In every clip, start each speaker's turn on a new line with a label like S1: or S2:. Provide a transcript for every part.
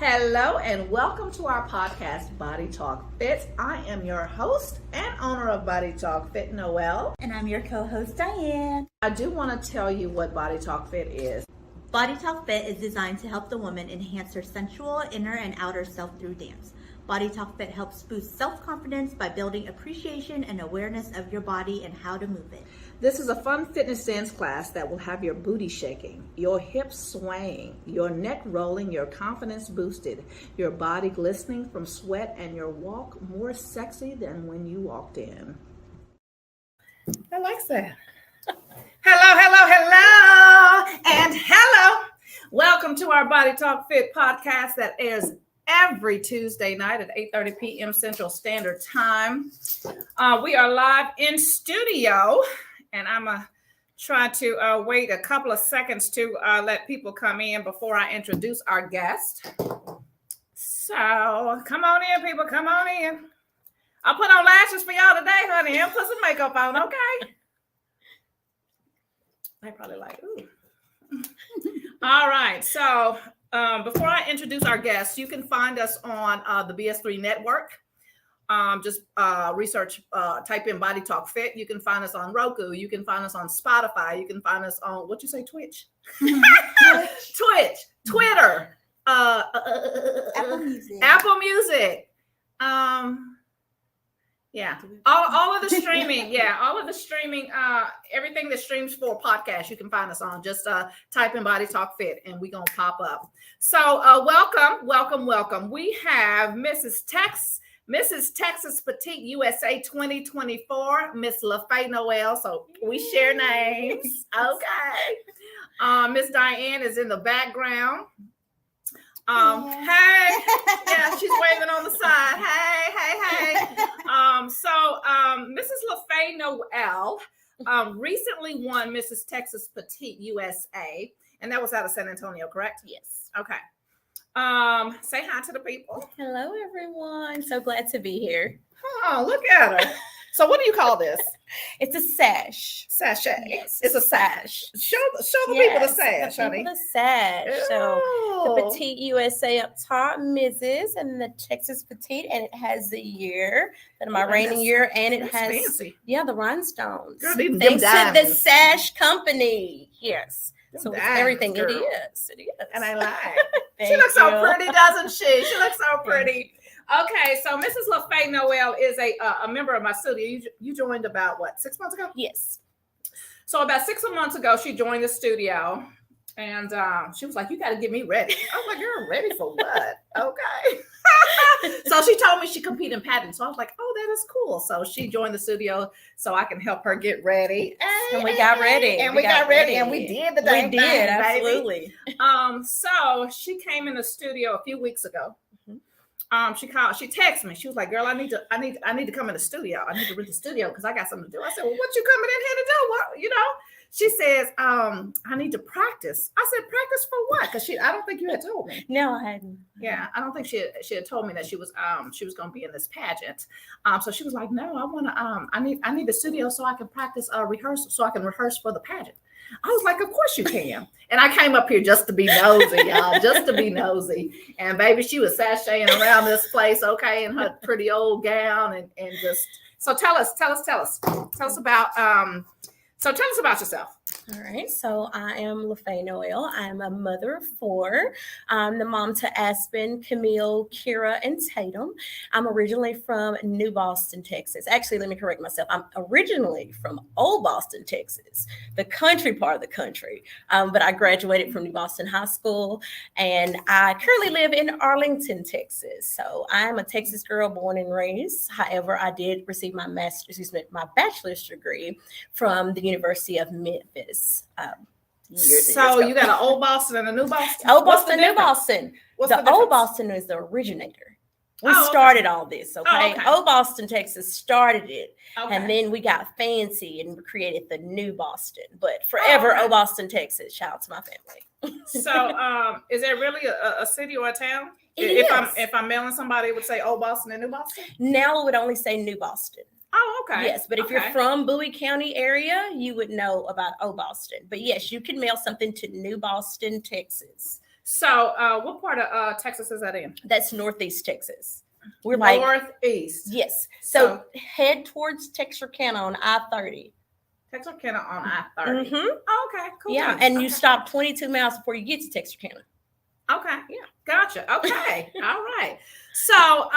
S1: Hello and welcome to our podcast, Body Talk Fit. I am your host and owner of Body Talk Fit, Noel.
S2: And I'm your co-host, Diane.
S1: I do want to tell you what Body Talk Fit is.
S2: Body Talk Fit is designed to help the woman enhance her sensual inner and outer self through dance. Body Talk Fit helps boost self-confidence by building appreciation and awareness of your body and how to move it.
S1: This is a fun fitness dance class that will have your booty shaking, your hips swaying, your neck rolling, your confidence boosted, your body glistening from sweat, and your walk more sexy than when you walked in. I like that. Hello, and hello. Welcome to our Body Talk Fit podcast that airs every Tuesday night at 8:30 p.m. Central Standard Time. We are live in studio. And I'm going to try to wait a couple of seconds to let people come in before I introduce our guest. So come on in, people. Come on in. I'll put on lashes for y'all today, honey, and put some makeup on, okay? They probably like, ooh. All right. So before I introduce our guest, you can find us on the BS3 network. Just research, type in Body Talk Fit. You can find us on Roku. You can find us on Spotify. You can find us on, what'd you say, Twitch? Twitch, Twitter,
S2: Apple Music.
S1: Yeah, all of the streaming. Yeah, all of the streaming, everything that streams for podcasts, you can find us on. Just type in Body Talk Fit and we're going to pop up. So welcome. We have Mrs. Texas Petite USA 2024, Miss Lafaye Noel. So we share names. Okay. Miss Diane is in the background. Hey. Yeah, she's waving on the side. Hey. Mrs. Lafaye Noel recently won Mrs. Texas Petite USA, and that was out of San Antonio, correct?
S2: Yes.
S1: Okay. Say hi to the people.
S3: Hello, everyone. So glad to be here.
S1: Oh, look at her. So what do you call this?
S3: It's a sash.
S1: Sachet.
S3: Yes,
S1: It's a sash. Show the people the sash, honey.
S3: The sash.
S1: Ew.
S3: So the Petite USA up top, Mrs. and the Texas Petite, and it has the year, my reigning year, and it has
S1: fancy.
S3: Yeah, the rhinestones.
S1: Girl,
S3: thanks to the Sash Company. Yes. So it's everything.
S1: Girl.
S3: It is.
S1: And I like. She looks so pretty, doesn't she? She looks so pretty. Okay, so Mrs. Lafaye Noel is a member of my studio. You joined about, 6 months ago?
S3: Yes.
S1: So about 6 months ago, she joined the studio. And she was like, you got to get me ready. I was like, you're ready for what? Okay. So she told me she competed in pageants. So I was like, oh, that is cool. So she joined the studio so I can help her get ready.
S3: And we got ready.
S1: And we got ready. And we did the dang thing, baby.
S3: Absolutely.
S1: So she came in the studio a few weeks ago. She texted me. She was like, girl, I need to come in the studio. I need to rent the studio because I got something to do. I said, well, what you coming in here to do? What, She says, I need to practice. I said, practice for what? Because I don't think you had told me.
S3: No, I hadn't.
S1: Yeah, I don't think she had told me that she was going to be in this pageant. So she was like, no, I want to, I need the studio so I can practice rehearsal, so I can rehearse for the pageant. I was like, of course you can. And I came up here just to be nosy, y'all, just to be nosy. And baby, she was sashaying around this place, okay, in her pretty old gown and just, so tell us about yourself.
S3: All right. So I am Lafaye Noel. I am a mother of 4. I'm the mom to Aspen, Camille, Kira, and Tatum. I'm originally from New Boston, Texas. Actually, let me correct myself. I'm originally from Old Boston, Texas, the country part of the country. But I graduated from New Boston High School, and I currently live in Arlington, Texas. So I'm a Texas girl born and raised. However, I did receive my bachelor's degree from the University of Memphis. Years ago.
S1: You got an Old Boston and a New Boston?
S3: Old Boston, New Boston.
S1: The
S3: Old Boston is the originator. We started all this, okay? Old Boston, Texas started it. Okay. And then we got fancy and created the New Boston. But forever, Old Boston, Texas. Shout out to my family.
S1: So is there really a city or a town? If I'm mailing somebody, it would say Old Boston and New Boston?
S3: Now it would only say New Boston.
S1: Oh, okay.
S3: Yes, but if you're from Bowie County area, you would know about Old Boston. But yes, you can mail something to New Boston, Texas.
S1: So, what part of Texas is that in?
S3: That's Northeast Texas. We're like
S1: Northeast.
S3: yes. So head towards Texarkana on I-30.
S1: Texarkana on I-30.
S3: Mm-hmm.
S1: Oh, okay, cool.
S3: Yeah, and you stop 22 miles before you get to Texarkana.
S1: Okay.
S3: Yeah.
S1: Gotcha. Okay. All right. So,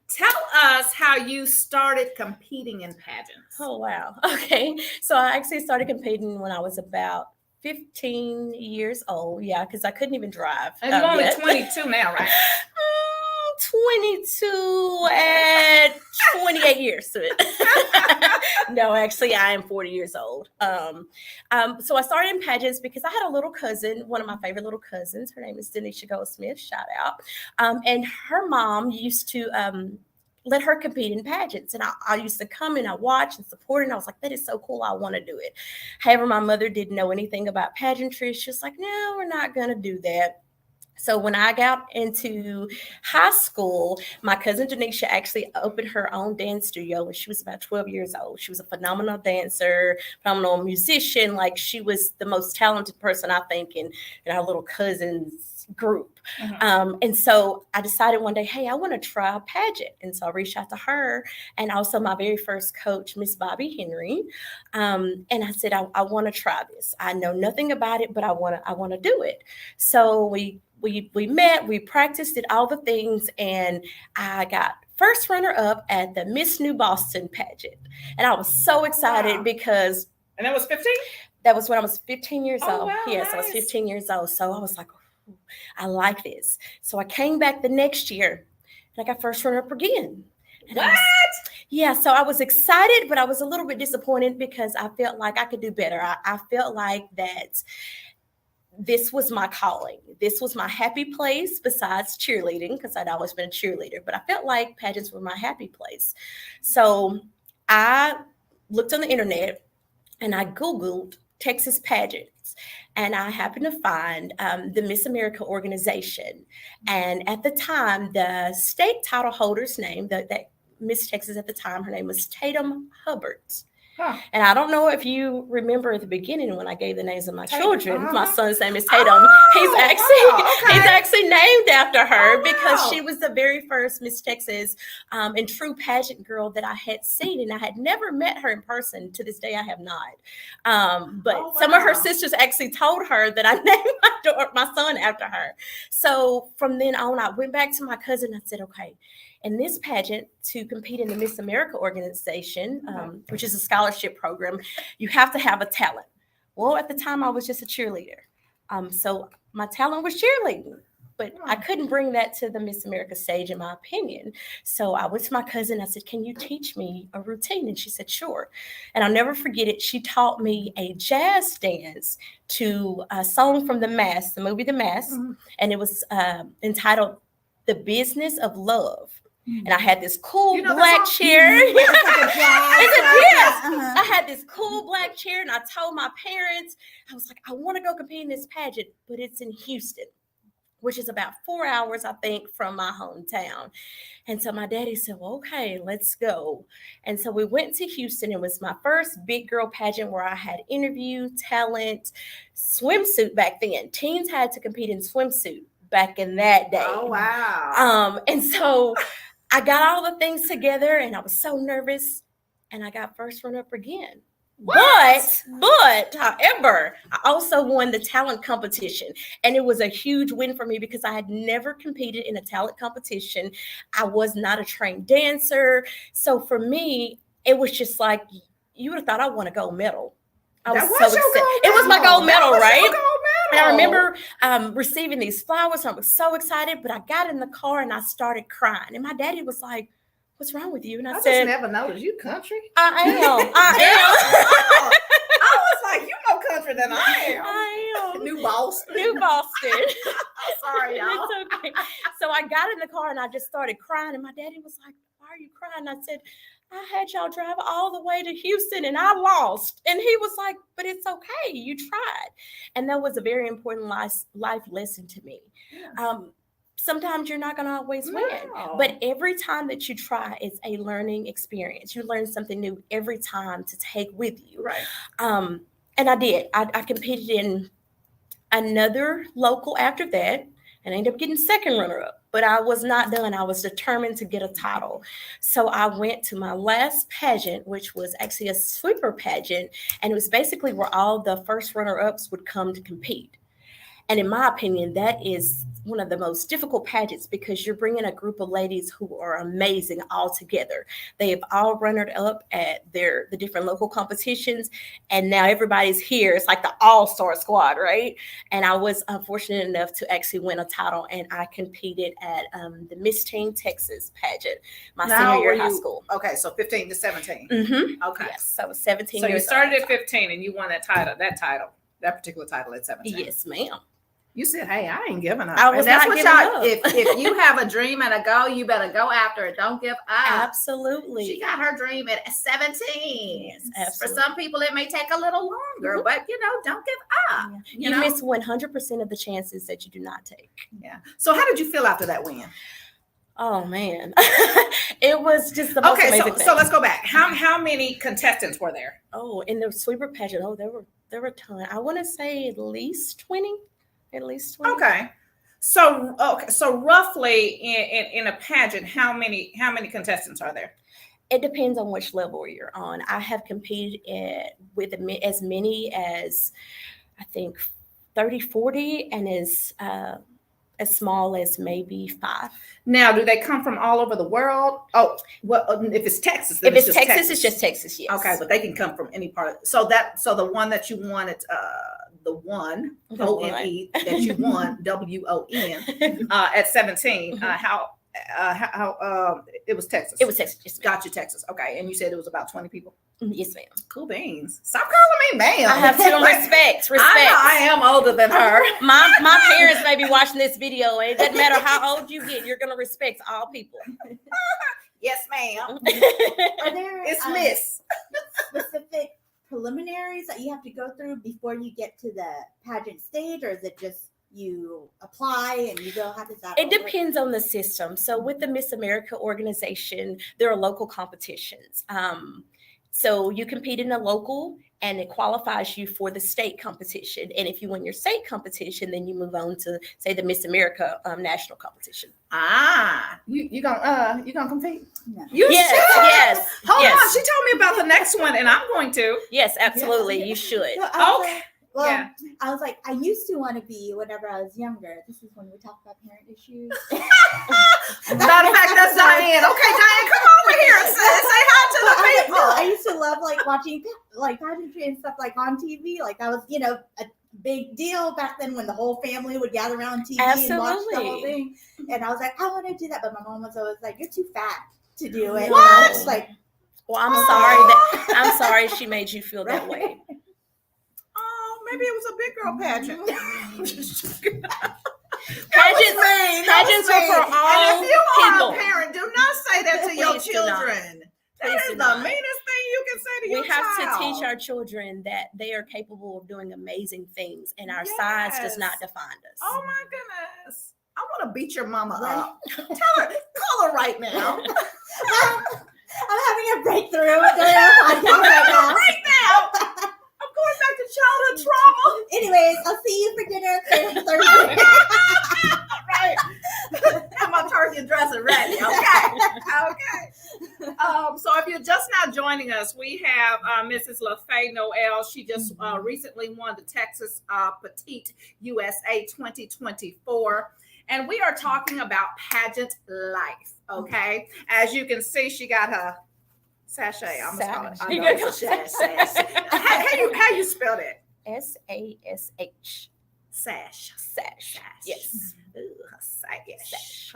S1: tell us how you started competing in pageants.
S3: Oh, wow. Okay. So I actually started competing when I was about 15 years old. Yeah, because I couldn't even drive.
S1: And you're only
S3: yet.
S1: 22 now, right?
S3: 22 and 28 years to it. No, actually, I am 40 years old. So I started in pageants because I had a little cousin, one of my favorite little cousins. Her name is Denisha Goldsmith. Shout out. And her mom used to let her compete in pageants. And I used to come and I watch and support it. And I was like, that is so cool. I want to do it. However, my mother didn't know anything about pageantry. She was like, no, we're not going to do that. So when I got into high school, my cousin Denisha actually opened her own dance studio when she was about 12 years old. She was a phenomenal dancer, phenomenal musician. Like she was the most talented person, I think, in our little cousin's group. Mm-hmm. And so I decided one day, hey, I want to try a pageant. And so I reached out to her and also my very first coach, Miss Bobby Henry. And I said, I want to try this. I know nothing about it, but I want to do it. So we met, we practiced, did all the things, and I got first runner-up at the Miss New Boston pageant. And I was so excited because...
S1: And that was 15?
S3: That was when I was 15 years old.
S1: Wow,
S3: yes, nice. I was 15 years old. So I was like, I like this. So I came back the next year, and I got first runner-up again. And so I was excited, but I was a little bit disappointed because I felt like I could do better. I felt like that this was my calling. This was my happy place besides cheerleading, because I'd always been a cheerleader, but I felt like pageants were my happy place. So I looked on the internet and I Googled Texas pageants, and I happened to find the Miss America organization. And at the time, the state title holder's name, that Miss Texas at the time, her name was Tatum Hubbard. Huh. And I don't know if you remember at the beginning when I gave the names of my children. Uh-huh. My son's name is Tatum. He's actually named after her because she was the very first Miss Texas and true pageant girl that I had seen, and I had never met her in person. To this day, I have not. But some of her sisters actually told her that I named my son after her. So from then on, I went back to my cousin. I said, okay, in this pageant, to compete in the Miss America organization, which is a scholarship program, you have to have a talent. Well, at the time, I was just a cheerleader. So my talent was cheerleading, but I couldn't bring that to the Miss America stage, in my opinion. So I went to my cousin. I said, can you teach me a routine? And she said, sure. And I'll never forget it. She taught me a jazz dance to a song from The Mask, the movie The Mask. Mm-hmm. And it was entitled The Business of Love. And I had this cool black chair. I had this cool black chair, and I told my parents, I was like, I want to go compete in this pageant, but it's in Houston, which is about 4 hours, I think, from my hometown. And so my daddy said, well, okay, let's go. And so we went to Houston. It was my first big girl pageant where I had interview, talent, swimsuit back then. Teens had to compete in swimsuit back in that day.
S1: Oh, wow.
S3: And so I got all the things together, and I was so nervous, and I got first runner-up again. What? But however, I also won the talent competition, and it was a huge win for me because I had never competed in a talent competition. I was not a trained dancer. So for me, it was just like, you would have thought I won a gold medal. I was so excited. It was my gold medal, right? And I remember receiving these flowers. And I was so excited, but I got in the car and I started crying. And my daddy was like, what's wrong with you? And I said,
S1: just never noticed you country.
S3: I am.
S1: I was like, you more country than I am. New Boston.
S3: Sorry, y'all. It's okay. So I got in the car and I just started crying. And my daddy was like, why are you crying? I said, I had y'all drive all the way to Houston and I lost. And he was like, but it's okay. You tried. And that was a very important life lesson to me. Yes. Sometimes you're not going to always win, but every time that you try, it's a learning experience. You learn something new every time to take with you.
S1: Right.
S3: And I did. I competed in another local after that, and I ended up getting second runner-up. But I was not done. I was determined to get a title. So I went to my last pageant, which was actually a sweeper pageant, and it was basically where all the first runner-ups would come to compete. And in my opinion, that is one of the most difficult pageants because you're bringing a group of ladies who are amazing all together. They have all runnered up at the different local competitions, and now everybody's here. It's like the all-star squad, right? And I was fortunate enough to actually win a title, and I competed at the Miss Teen Texas pageant my senior year of high school.
S1: Okay, so 15 to 17.
S3: Mm-hmm.
S1: Okay.
S3: Yes, I was 17
S1: So
S3: years
S1: you started
S3: old.
S1: at 15 and you won that particular title at 17.
S3: Yes, ma'am.
S1: You said, "Hey, I ain't giving up."
S3: I was
S1: And that's
S3: not
S1: what
S3: giving
S1: y'all.
S3: up.
S1: If you have a dream and a goal, you better go after it. Don't give up.
S3: Absolutely.
S1: She got her dream at 17.
S3: Yes, absolutely.
S1: For some people, it may take a little longer, but don't give up.
S3: Yeah.
S1: You
S3: You
S1: know?
S3: miss 100% of the chances that you do not take.
S1: Yeah. So, how did you feel after that win?
S3: Oh man, it was just the most
S1: Okay,
S3: amazing thing.
S1: so let's go back. How many contestants were there?
S3: Oh, in the sweeper pageant, there were a ton. I want to say at least 20. At least 20.
S1: Okay. So roughly in a pageant, how many contestants are there?
S3: It depends on which level you're on. I have competed with as many as I think 30, 40, and as small as maybe 5.
S1: Now, do they come from all over the world? Oh, well, if it's Texas, then
S3: If it's
S1: just
S3: Texas, it's just Texas. Yes.
S1: Okay, but they can come from any part of. So the one that you won at the one ONE that you won WON at 17. How it was Texas.
S3: It was Texas. Yes, ma'am.
S1: Got you, Texas. Okay, and you said it was about 20 people.
S3: Yes, ma'am.
S1: Cool beans. Stop calling me ma'am.
S3: I have to respect.
S1: I am older than her.
S3: My parents may be watching this video. It doesn't matter how old you get. You're going to respect all people.
S1: Yes, ma'am.
S2: Are there
S1: It's Miss.
S2: specific preliminaries that you have to go through before you get to the pageant stage, or is it just you apply and you go? How does that?
S3: It depends on the system. So with the Miss America organization, there are local competitions. So you compete in a local, and it qualifies you for the state competition. And if you win your state competition, then you move on to, say, the Miss America national competition.
S1: You gonna compete?
S2: No.
S1: You
S3: Yes,
S1: should.
S3: yes.
S1: Hold
S3: yes.
S1: on. She told me about the next one, and I'm going to.
S3: Yes, absolutely. You should.
S2: So I was
S1: Okay.
S2: like, well,
S1: Yeah.
S2: I was like, I used to want to be whenever I was younger. This is when we talk about parent issues.
S1: Matter of fact, that's Diane. Okay, Diane, come over here and say hi to the people.
S2: I used to love watching pageantry and stuff on TV. That was a big deal back then when the whole family would gather around TV and watch the whole
S3: Absolutely.
S2: thing. And I was like, I want to do that, but my mom was always like, "You're too fat to do it."
S1: What?
S2: And I was like,
S3: Well, I'm sorry she made you feel that way.
S1: Oh, maybe it was a big girl pageant.
S3: Pageants are for all
S1: And if you are
S3: people.
S1: a parent, do not say that to your
S3: Please do not.
S1: children. That
S3: Please
S1: is
S3: do
S1: the
S3: not.
S1: meanest thing you can say to your
S3: We have
S1: child.
S3: to teach our children that they are capable of doing amazing things, and our size does
S1: Yes.
S3: not define us.
S1: Oh my goodness. I want to beat your mama
S2: Right.
S1: up. Call her right now.
S2: I'm having a breakthrough during our podcast right now.
S1: Right now. I'm going back to childhood trauma.
S2: Anyways, I'll see you for dinner Thursday.
S1: Right. Have my turkey dressing ready. Okay. So if you're just now joining us, we have Mrs. Lafaye Noel. She just recently won the Texas Petite USA 2024. And we are talking about pageant life. Okay. As you can see, she got her sachet. I'm gonna call it. I know it's a sachet. How you spell that?
S3: SASH.
S1: Sash.
S3: Sash. Yes.
S1: Ooh, her sash,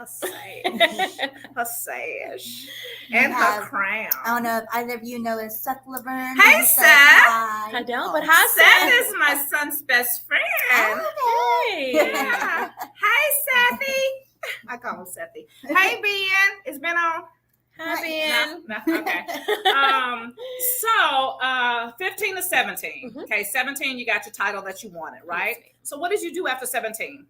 S1: and her crown.
S2: I don't know if either of you know there's Seth Laverne.
S1: Hey,
S2: He said
S1: Seth.
S2: hi.
S3: I don't, but hi,
S1: Seth is my son's best friend.
S3: Hey.
S1: Yeah. Hey, Sethy. I call him Sethy. Hey, Ben. It's been on.
S3: Hi, Ben.
S1: No, okay. So 15 to 17.
S3: Mhm.
S1: Okay, 17, you got your title that you wanted, right?
S3: Yes,
S1: So what did you do after 17?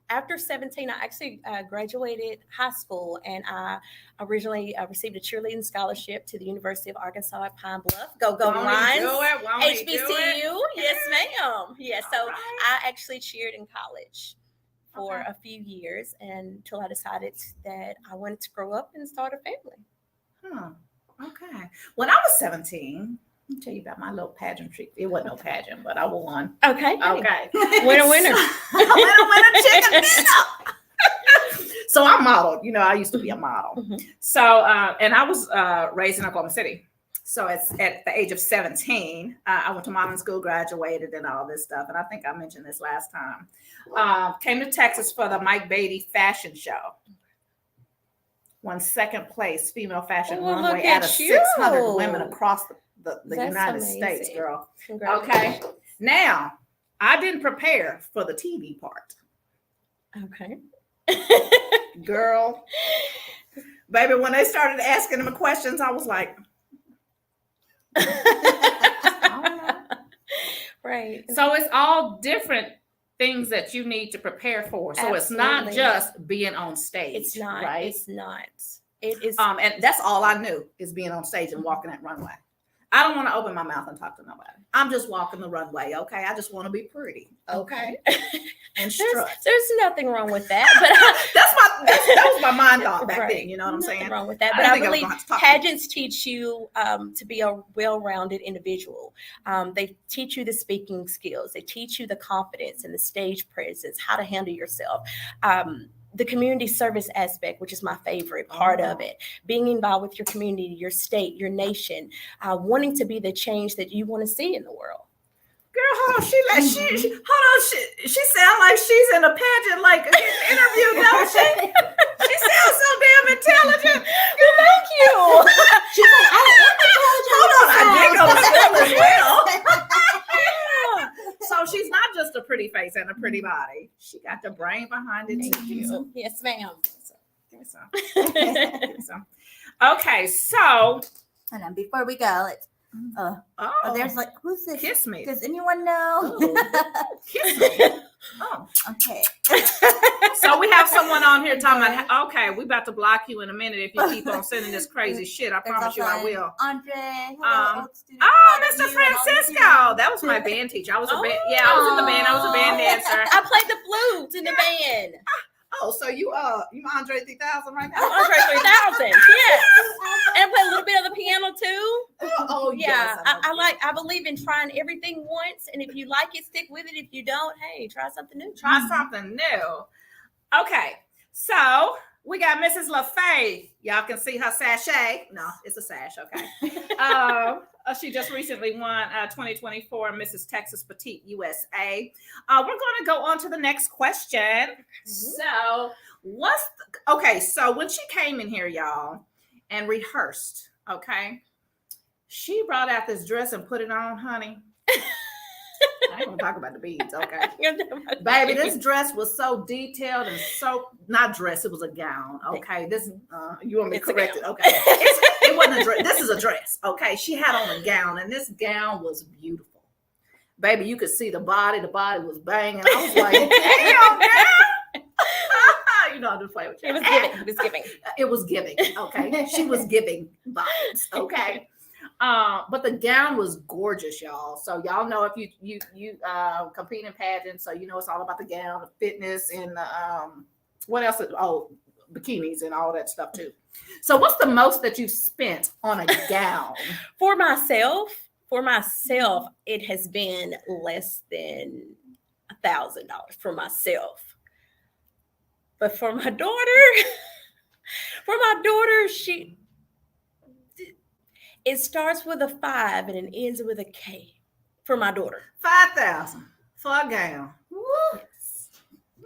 S3: after 17, I actually graduated high school, and I originally received a cheerleading scholarship to the University of Arkansas at Pine Bluff. Go Lions! HBCU, yes, ma'am. Yeah, so I actually cheered in college for a few years until I decided that I wanted to grow up and start a family.
S1: Okay. When I was 17, let me tell you about my little pageantry. It wasn't no pageant, but I won.
S3: Okay.
S1: Winner. Winner, chicken dinner. So I modeled. I used to be a model.
S3: Mm-hmm.
S1: So, and I was raised in Oklahoma City. So at the age of 17, I went to modeling school, graduated, and all this stuff. And I think I mentioned this last time. Came to Texas for the Mike Beatty fashion show. Won second place female fashion runway out of 600 women across the United States, girl. Okay. Now, I didn't prepare for the TV part.
S3: Okay.
S1: Girl. Baby, when they started asking them questions, I was like,
S3: right.
S1: So it's all different things that you need to prepare for. So It's not just being on stage.
S3: It's not.
S1: Right?
S3: It's not. It is.
S1: And that's all I knew is being on stage and walking that runway. I don't want to open my mouth and talk to nobody. I'm just walking the runway, okay? I just want to be pretty, okay? And strut.
S3: There's nothing wrong with that, but
S1: that was my mind thought back then. You know what I'm saying?
S3: Nothing wrong with that, but I believe pageants teach you to be a well-rounded individual. They teach you the speaking skills. They teach you the confidence and the stage presence, how to handle yourself. The community service aspect, which is my favorite part of it, being involved with your community, your state, your nation, wanting to be the change that you want to see in the world.
S1: Girl, hold on. She sounds like she's in a pageant, like interview, don't she? She sounds so damn intelligent.
S3: Well, thank you.
S2: She's like, I am intelligent.
S1: Hold on, I dig on myself as well. So she's not just a pretty face and a pretty body. She got the brain behind it.
S3: Thank you. Yes, ma'am.
S1: Give me some. Okay, so.
S2: Hold on, before we go, let's. There's like, who's this?
S1: Kiss me.
S2: Does anyone know?
S1: Kiss me. Oh,
S2: okay.
S1: So we have someone on here talking about, okay, we about to block you in a minute if you keep on sending this crazy shit. I promise you I will.
S2: Andre. Hello,
S1: Mr. Francisco. That was my band teacher. I was a band. Yeah, I was in the band. I was a band dancer.
S3: I played the flute in the band.
S1: Oh, so you Andre 3000 right now?
S3: Andre 3000. Yes. And play a little bit of the piano too.
S1: Oh
S3: yeah.
S1: Yes,
S3: I believe in trying everything once, and if you like it, stick with it. If you don't, hey, try something new.
S1: Try something new. Okay, so we got Mrs. Lafaye. Y'all can see her sachet. No, it's a sash. Okay. She just recently won 2024 Mrs. Texas Petite USA. We're going to go on to the next question. So so when she came in here, y'all, and rehearsed, okay, she brought out this dress and put it on, honey. I ain't gonna talk about the beads, okay? Baby, this dress was so detailed and so not dress, it was a gown. Okay, this you want me to correct it? Okay, it wasn't a dress. This is a dress. Okay, she had on a gown, and this gown was beautiful. Baby, you could see the body. The body was banging. I was like, damn, girl. You know, I just play with you.
S3: It was giving. It was giving.
S1: It was giving. Okay, she was giving vibes. Okay. But the gown was gorgeous, y'all. So y'all know if you compete in pageants, so you know it's all about the gown, the fitness, and what else? Bikinis and all that stuff too. So what's the most that you've spent on a gown?
S3: For myself, it has been less than $1,000 for myself. But for my daughter, it starts with a 5 and it ends with a K for my daughter.
S1: 5,000 for a gown.
S3: Yes.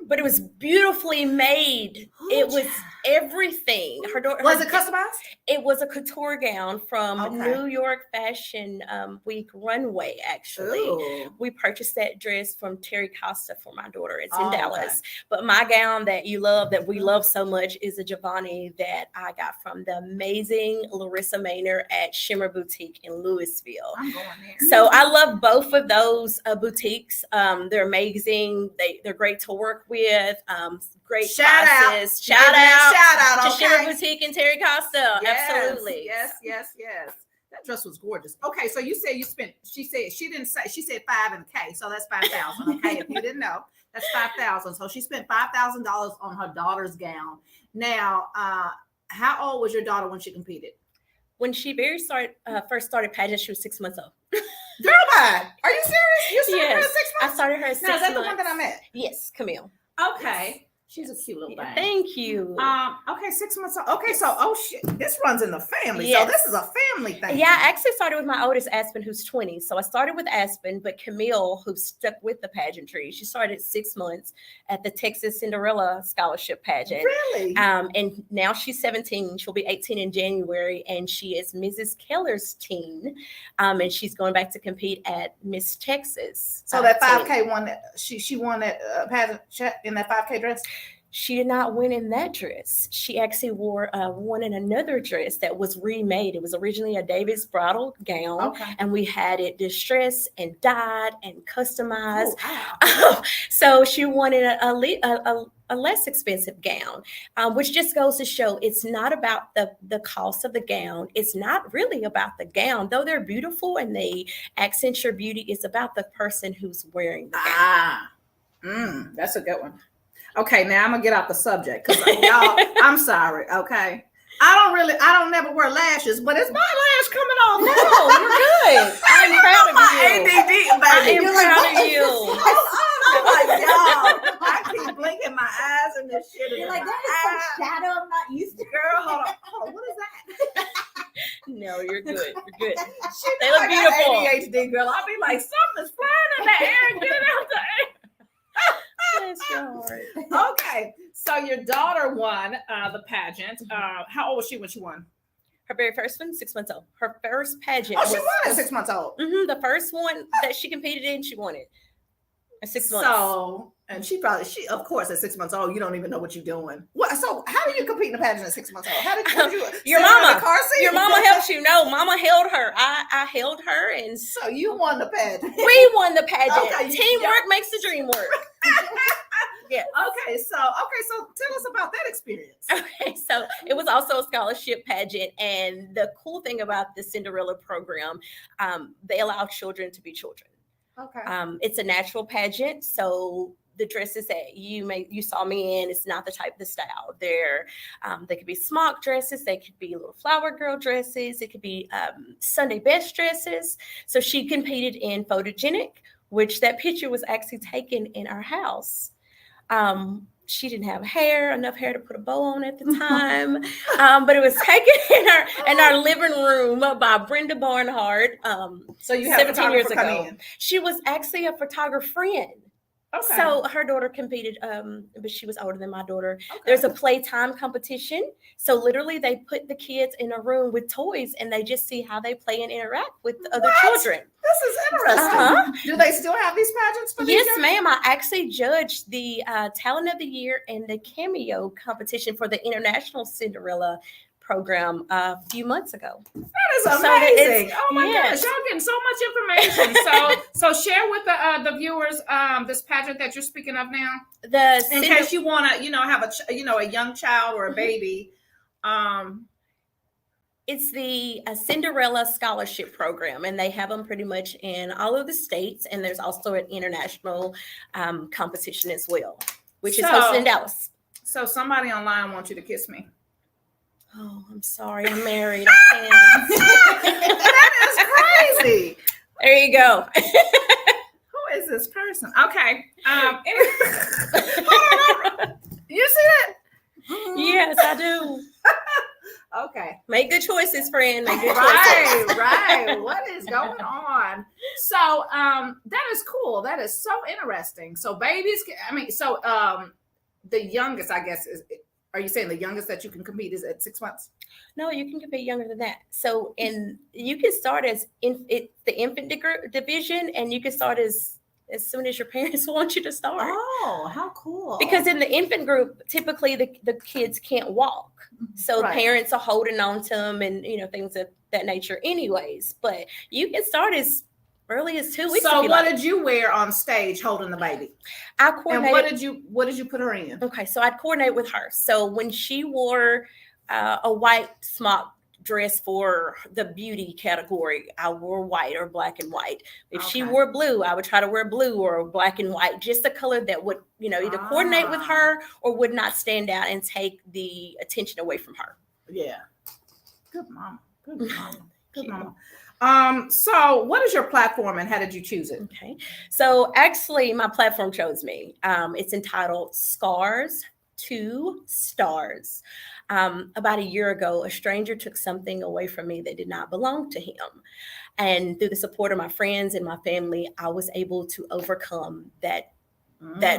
S3: But it was beautifully made. It was everything.
S1: Was it customized?
S3: It was a couture gown from
S1: Okay.
S3: New York Fashion Week runway, actually.
S1: Ooh.
S3: We purchased that dress from Terry Costa for my daughter. It's in
S1: Oh, okay.
S3: Dallas. But my gown that you love, that we love so much, is a Giovanni that I got from the amazing Larissa Maynard at Shimmer Boutique in Louisville.
S1: I'm going there.
S3: So I love both of those boutiques. They're amazing. They're great to work with. Great
S1: Shout
S3: prices.
S1: out.
S3: Shout out
S1: To
S3: to Shimmer Boutique and Terry Costa.
S1: Yes,
S3: Absolutely.
S1: Yes. That dress was gorgeous. Okay, so you said you spent. She said she didn't say. She said 5 in K, so that's 5,000. Okay, if you didn't know, that's 5,000. So she spent $5,000 on her daughter's gown. Now, how old was your daughter when she competed?
S3: When she first started pageant, she was 6 months old.
S1: Girl, bye. Are you serious? You started her at 6 months?
S3: I started her at 6
S1: Now, is
S3: months.
S1: that the one that I met?
S3: Yes, Camille.
S1: Okay. She's a cute little thing.
S3: Thank you.
S1: Okay, 6 months old. Okay, so shit, this runs in the family.
S3: Yes.
S1: So this is a family thing.
S3: Yeah, I actually started with my oldest, Aspen, who's 20. So I started with Aspen, but Camille, who stuck with the pageantry, she started at 6 months at the Texas Cinderella Scholarship Pageant.
S1: Really?
S3: And now she's 17. She'll be 18 in January, and she is Mrs. Keller's teen. And she's going back to compete at Miss Texas.
S1: So that 5K one, that she won that pageant in that 5K dress.
S3: She did not win in that dress. She actually wore one in another dress that was remade. It was originally a David's bridal gown,
S1: Okay.
S3: and we had it distressed and dyed and customized.
S1: Oh, wow.
S3: So she wanted a less expensive gown, which just goes to show it's not about the cost of the gown. It's not really about the gown, though they're beautiful and they accent your beauty. It's about the person who's wearing the gown.
S1: That's a good one. Okay, now I'm gonna get off the subject because y'all, I'm sorry. Okay, I don't never wear lashes, but is my lash coming off?
S3: No, you're good. I'm proud of you.
S1: ADD, baby.
S3: I am proud of you.
S1: I'm like, y'all, I keep blinking my eyes and this shit is
S2: You're
S1: in
S2: like,
S1: my
S2: that is
S1: eyes.
S2: some shadow I'm not used to.
S1: Girl, hold on, what is that?
S3: No, you're good. You're good.
S1: She
S3: They
S1: know
S3: look
S1: I got
S3: beautiful.
S1: ADHD, girl. I'll be like, something's flying in the air. Get it out the air.
S3: Bless your heart.
S1: Okay, so your daughter won the pageant. How old was she when she won?
S3: Her very first one, 6 months old. Her first pageant.
S1: Oh, she won at 6 months old.
S3: The first one that she competed in, she won it at 6 months.
S1: So, and she of course, at 6 months old, you don't even know what you're doing. What? So, how do you compete in a pageant at 6 months old? How did you?
S3: Your
S1: sit her in
S3: mama.
S1: the car seat?
S3: Your mama helped you. No, mama held her. I held her, and
S1: So you won the pageant.
S3: we won the pageant.
S1: Okay,
S3: Teamwork makes the dream work. Yeah.
S1: Okay, so tell us about that experience.
S3: Okay, so it was also a scholarship pageant, and the cool thing about the Cinderella program, they allow children to be children.
S1: Okay.
S3: It's a natural pageant, so the dresses that you saw me in, it's not the style. They could be smock dresses, they could be little flower girl dresses, it could be Sunday best dresses. So she competed in photogenic, which that picture was actually taken in our house. She didn't have enough hair to put a bow on at the time, but it was taken in our living room by Brenda Barnhart.
S1: So you had
S3: 17 years
S1: come
S3: ago.
S1: in.
S3: She was actually a photographer friend.
S1: Okay.
S3: So her daughter competed, but she was older than my daughter.
S1: Okay.
S3: There's a playtime competition. So literally they put the kids in a room with toys and they just see how they play and interact with the other children.
S1: This is interesting.
S3: Uh-huh.
S1: Do they still have these pageants for these
S3: Yes,
S1: young-
S3: ma'am. I actually judged the Talent of the Year and the Cameo competition for the International Cinderella program a few months ago.
S1: That is
S3: So
S1: amazing. Oh my
S3: yes.
S1: gosh, y'all getting so much information. So share with the viewers this pageant that you're speaking of now. In case you want to, have a young child or a baby.
S3: It's the Cinderella Scholarship Program, and they have them pretty much in all of the states. And there's also an international competition as well, which is hosted in Dallas.
S1: So somebody online wants you to kiss me.
S3: Oh, I'm sorry. I'm married. I can't.
S1: That is crazy.
S3: There you go.
S1: Who is this person? Okay. Hold on. You see that?
S3: Yes, I do.
S1: Okay.
S3: Make good choices, friend. Make good choices.
S1: Right. What is going on? So that is cool. That is so interesting. So babies, the youngest, I guess, Are you saying the youngest that you can compete is at 6 months?
S3: No, you can compete younger than that. So, and you can start as the infant division, and you can start as soon as your parents want you to start.
S1: Oh, how cool!
S3: Because in the infant group, typically the kids can't walk, so
S1: Right.
S3: parents are holding on to them, and things of that nature. Anyways, but you can start as early as 2 weeks.
S1: So, what did you wear on stage holding the baby?
S3: I coordinated.
S1: And what did you put her in?
S3: Okay, so I'd coordinate with her. So when she wore a white smock dress for the beauty category, I wore white or black and white. If she wore blue, I would try to wear blue or black and white, just a color that would, either coordinate with her or would not stand out and take the attention away from her.
S1: Yeah. Good mama. Good mama. Good mama. So what is your platform and how did you choose it?
S3: Okay. So actually my platform chose me. It's entitled Scars to Stars. About a year ago, a stranger took something away from me that did not belong to him. And through the support of my friends and my family, I was able to overcome that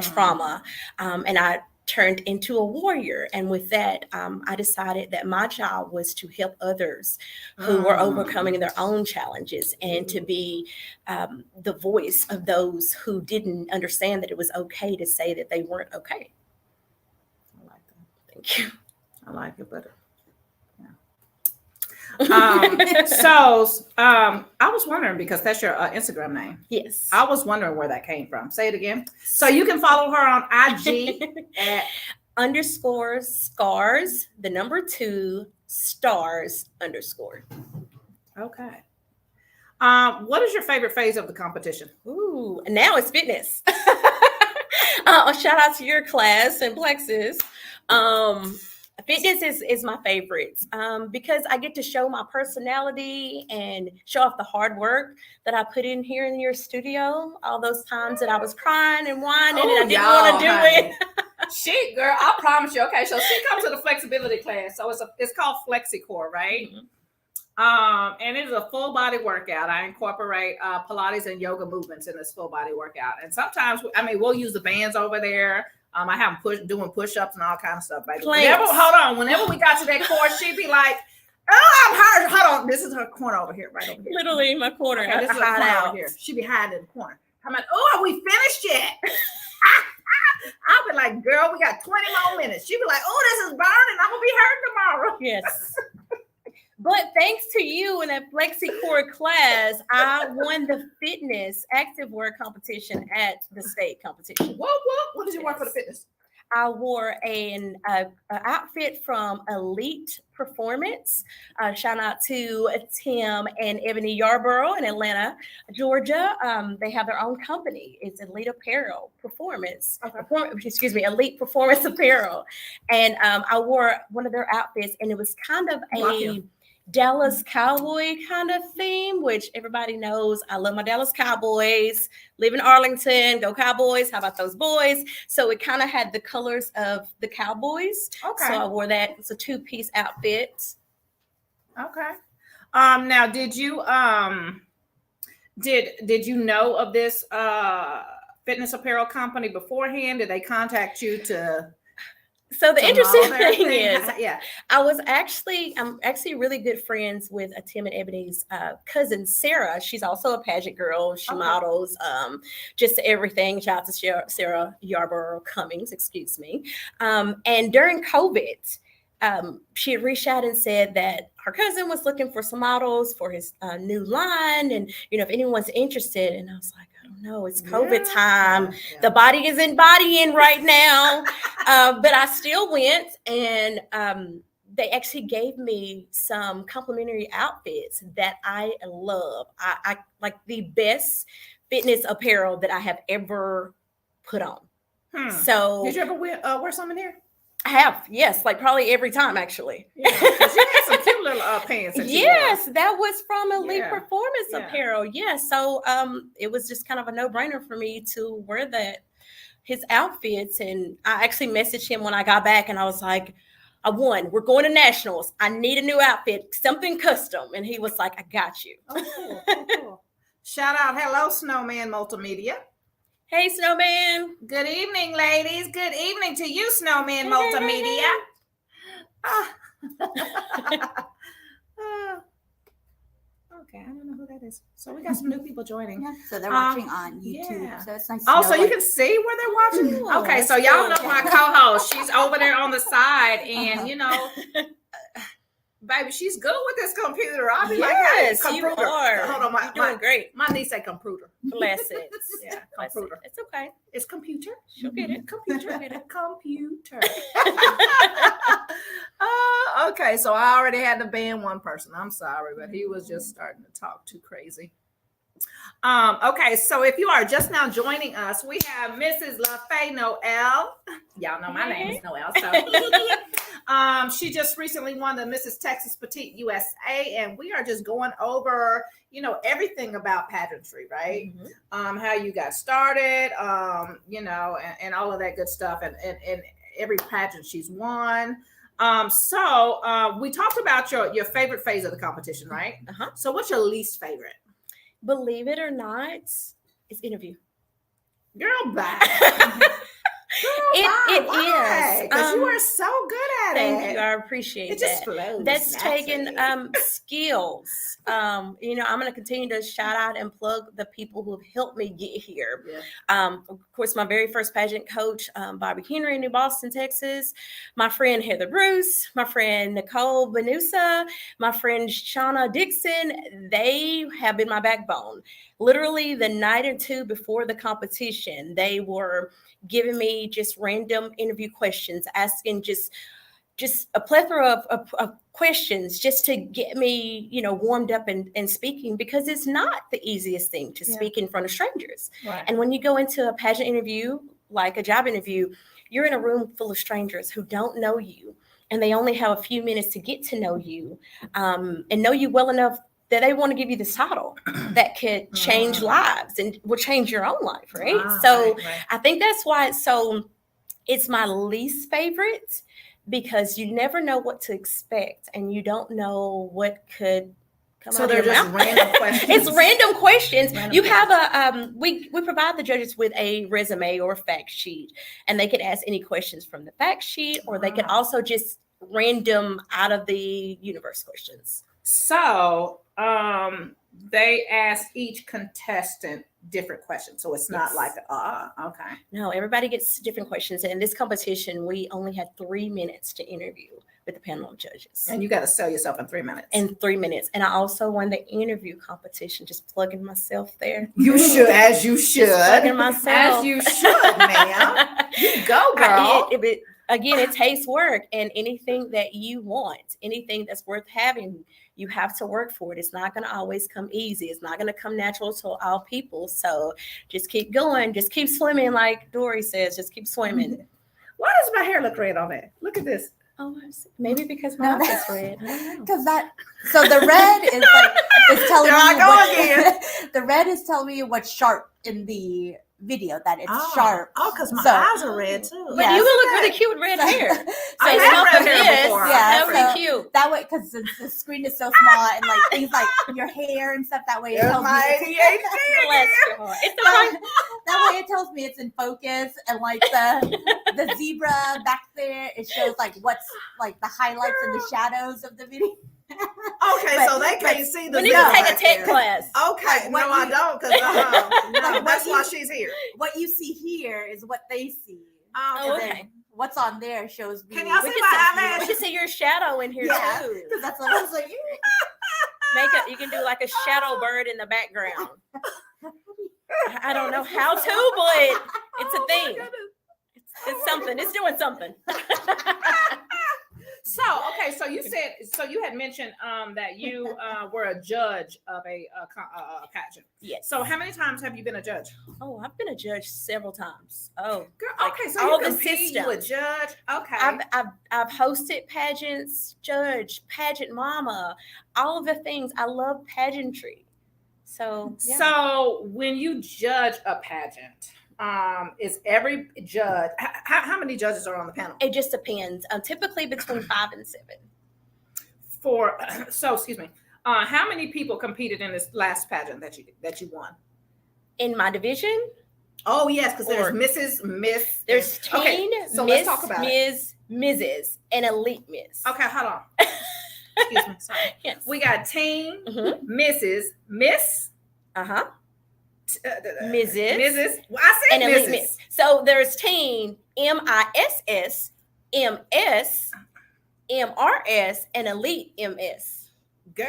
S3: trauma. And I turned into a warrior. And with that, I decided that my job was to help others who were overcoming their own challenges and to be the voice of those who didn't understand that it was okay to say that they weren't okay.
S1: I like that.
S3: Thank you.
S1: I like it better. Yeah. So I was wondering, because that's your Instagram name.
S3: Yes.
S1: I was wondering where that came from. Say it again. So you can follow her on IG at
S3: _scars, the number 2 stars _.
S1: Okay. What is your favorite phase of the competition?
S3: Ooh, now it's fitness. A shout out to your class and Plexus. Fitness is my favorite because I get to show my personality and show off the hard work that I put in here in your studio. All those times that I was crying and whining and I didn't want to do it.
S1: She, girl, I promise you. Okay, so she comes to the flexibility class. So it's called FlexiCore, right? Mm-hmm. And it is a full body workout. I incorporate Pilates and yoga movements in this full body workout. And sometimes, we'll use the bands over there. I have them doing push-ups and all kind of stuff. Whenever we got to that course, she'd be like, "Oh, I'm hurt. Hold on, this is her corner over here, right over here.
S3: Literally in my corner.
S1: Okay, this is her corner over here. She'd be hiding in the corner. I'm like, "Oh, are we finished yet?" I'll be like, "Girl, we got 20 more minutes." She'd be like, "Oh, this is burning. I'm gonna be hurt tomorrow."
S3: Yes. But thanks to you in that FlexiCore class, I won the fitness active wear competition at the state competition.
S1: What did you wear for the fitness?
S3: I wore an outfit from Elite Performance. Shout out to Tim and Ebony Yarborough in Atlanta, Georgia. They have their own company. It's Elite Apparel Performance. Elite Performance Apparel. And I wore one of their outfits, and it was kind of a Dallas Cowboy kind of theme, which everybody knows. I love my Dallas Cowboys. Live in Arlington, go Cowboys. How about those boys? So it kind of had the colors of the Cowboys. Okay. So I wore that. It's a 2-piece outfit.
S1: Okay. Now, did you did you know of this fitness apparel company beforehand? Did they contact you to?
S3: So the interesting thing is, I'm actually really good friends with Tim and Ebony's cousin, Sarah. She's also a pageant girl. She models just everything. Shout out to Sarah Yarborough Cummings, excuse me. And during COVID, she had reached out and said that her cousin was looking for some models for his new line. And, if anyone's interested. And I was like, no, it's COVID time. Yeah. The body isn't bodying right now. But I still went, and they actually gave me some complimentary outfits that I love. I like the best fitness apparel that I have ever put on. So
S1: did you ever wear some in here?
S3: I have, yes, like probably every time actually.
S1: Yeah, you had some cute little pants.
S3: Yes, that was from Elite Performance Apparel. Yes, so it was just kind of a no-brainer for me to wear his outfits, and I actually messaged him when I got back, and I was like, I won. We're going to nationals. I need a new outfit, something custom, and he was like, I got you.
S1: Oh, cool. Shout out, hello, Snowman Multimedia.
S3: Hey, Snowman.
S1: Good evening, ladies. Good evening to you, Snowman Multimedia. Okay, I don't know who that is. So we got some new people joining.
S2: Yeah, so they're watching on YouTube.
S1: Yeah.
S2: So it's nice to
S1: Oh,
S2: know,
S1: so you can see where they're watching?
S3: Ooh,
S1: Okay,
S3: that's
S1: so y'all
S3: cool.
S1: know my co-host. She's over there on the side, and you know, baby, she's good with this computer. I'll be like, hey,
S3: Yes, you
S1: computer.
S3: are.
S1: Hold on,
S3: You're doing great.
S1: my niece said computer.
S3: Bless it.
S1: Yeah,
S3: Bless it.
S1: computer.
S3: It's okay.
S1: It's computer.
S3: She'll get it.
S1: Computer. Computer. Okay, so I already had to ban one person. I'm sorry, but he was just starting to talk too crazy. Okay, so if you are just now joining us, we have Mrs. Lafaye Noel. Y'all know my name is Noel. So she just recently won the Mrs. Texas Petite USA, and we are just going over, you know, everything about pageantry, right?
S3: Mm-hmm.
S1: How you got started, you know, and all of that good stuff, and every pageant she's won. So we talked about your favorite phase of the competition, right?
S3: Uh-huh.
S1: So what's your least favorite?
S3: Believe it or not, it's interview.
S1: Girl, bye.
S3: It
S1: Why?
S3: is.
S1: Because you are so good at it.
S3: Thank you. I appreciate
S1: It just
S3: that.
S1: flows.
S3: That's taken
S1: naturally.
S3: skills. You know, I'm going to continue to shout out and plug the people who have helped me get here.
S1: Yeah.
S3: Of course, my very first pageant coach, Bobby Henry in New Boston, Texas. My friend Heather Bruce, my friend Nicole Benusa, my friend Shauna Dixon. They have been my backbone. Literally the night or two before the competition, they were giving me just random interview questions, asking just a plethora of questions just to get me, you know, warmed up and speaking, because it's not the easiest thing to speak in front of strangers.
S1: Right.
S3: And when you go into a pageant interview, like a job interview, you're in a room full of strangers who don't know you, and they only have a few minutes to get to know you and know you well enough that they want to give you this title that could change lives and will change your own life, right? So
S1: right.
S3: I think that's why it's my least favorite, because you never know what to expect and you don't know what could come
S1: So
S3: out
S1: they're
S3: of your
S1: just
S3: mouth.
S1: random questions.
S3: It's random questions.
S1: Random
S3: You have we provide the judges with a resume or a fact sheet, and they can ask any questions from the fact sheet, or they can also just random out of the universe questions.
S1: So they ask each contestant different questions. So it's not like, okay.
S3: No, everybody gets different questions. And in this competition, we only had 3 minutes to interview with the panel of judges.
S1: And you got to sell yourself in 3 minutes.
S3: In 3 minutes. And I also won the interview competition, just plugging myself there.
S1: You should, as you should.
S3: Just plugging myself.
S1: As you should, ma'am. You go, girl.
S3: Again, it takes work, and anything that you want, anything that's worth having, you have to work for it. It's not going to always come easy. It's not going to come natural to all people. So just keep going. Just keep swimming, like Dory says. Just keep swimming.
S1: Why does my hair look red on that? Look at this.
S3: Oh, maybe because my mouth is red.
S2: Because so the red is telling me the red is telling me what's sharp in the video, that it's sharp.
S1: Oh, because my eyes are red too.
S3: But you would look really cute with red hair. So
S1: I have red hair before.
S2: Yeah,
S3: really cute.
S2: That way, because the screen is so small and like things like your hair and stuff, that way it tells me that way it tells me it's in focus, and like the zebra back there, it shows like what's like the highlights and the shadows of the video.
S1: Okay, so they can't see the.
S3: We need to take a tech class.
S1: Okay, no, I don't, because that's why she's here.
S2: What you see here is what they see.
S3: Oh, okay.
S2: What's on there shows me.
S1: Can y'all see my eyelash?
S3: We can see your shadow in here too.
S2: Because that's what I was like.
S3: You can do like a shadow bird in the background. I don't know how to, but it's a thing. It's something. It's doing something.
S1: So, okay, so you had mentioned that you were a judge of a pageant.
S3: Yes.
S1: So how many times have you been a judge?
S3: Oh, I've been a judge several times. Oh,
S1: girl, okay, so
S3: all
S1: you
S3: the
S1: compete, you a judge. Okay.
S3: I've hosted pageants, judge, pageant mama, all of the things. I love pageantry. So yeah.
S1: So when you judge a pageant, is every judge, how many judges are on the panel?
S3: It just depends. Typically between 5 and 7.
S1: Excuse me. How many people competed in this last pageant that you won?
S3: In my division?
S1: Oh yes, because there's Mrs., Miss.
S3: There's teen,
S1: okay, so
S3: Miss,
S1: let's talk about
S3: Ms., Mrs., and Elite Miss.
S1: Okay, hold on. Excuse me. Sorry.
S3: Yes.
S1: We got teen,
S3: Mhm.
S1: Mrs., Miss,
S3: Uh-huh.
S1: Mrs.
S3: Mrs.
S1: Well, I said
S3: and Elite
S1: Mrs.
S3: Miss. So there's teen, MISS, MS, MRS, and Elite MS.
S1: Girl.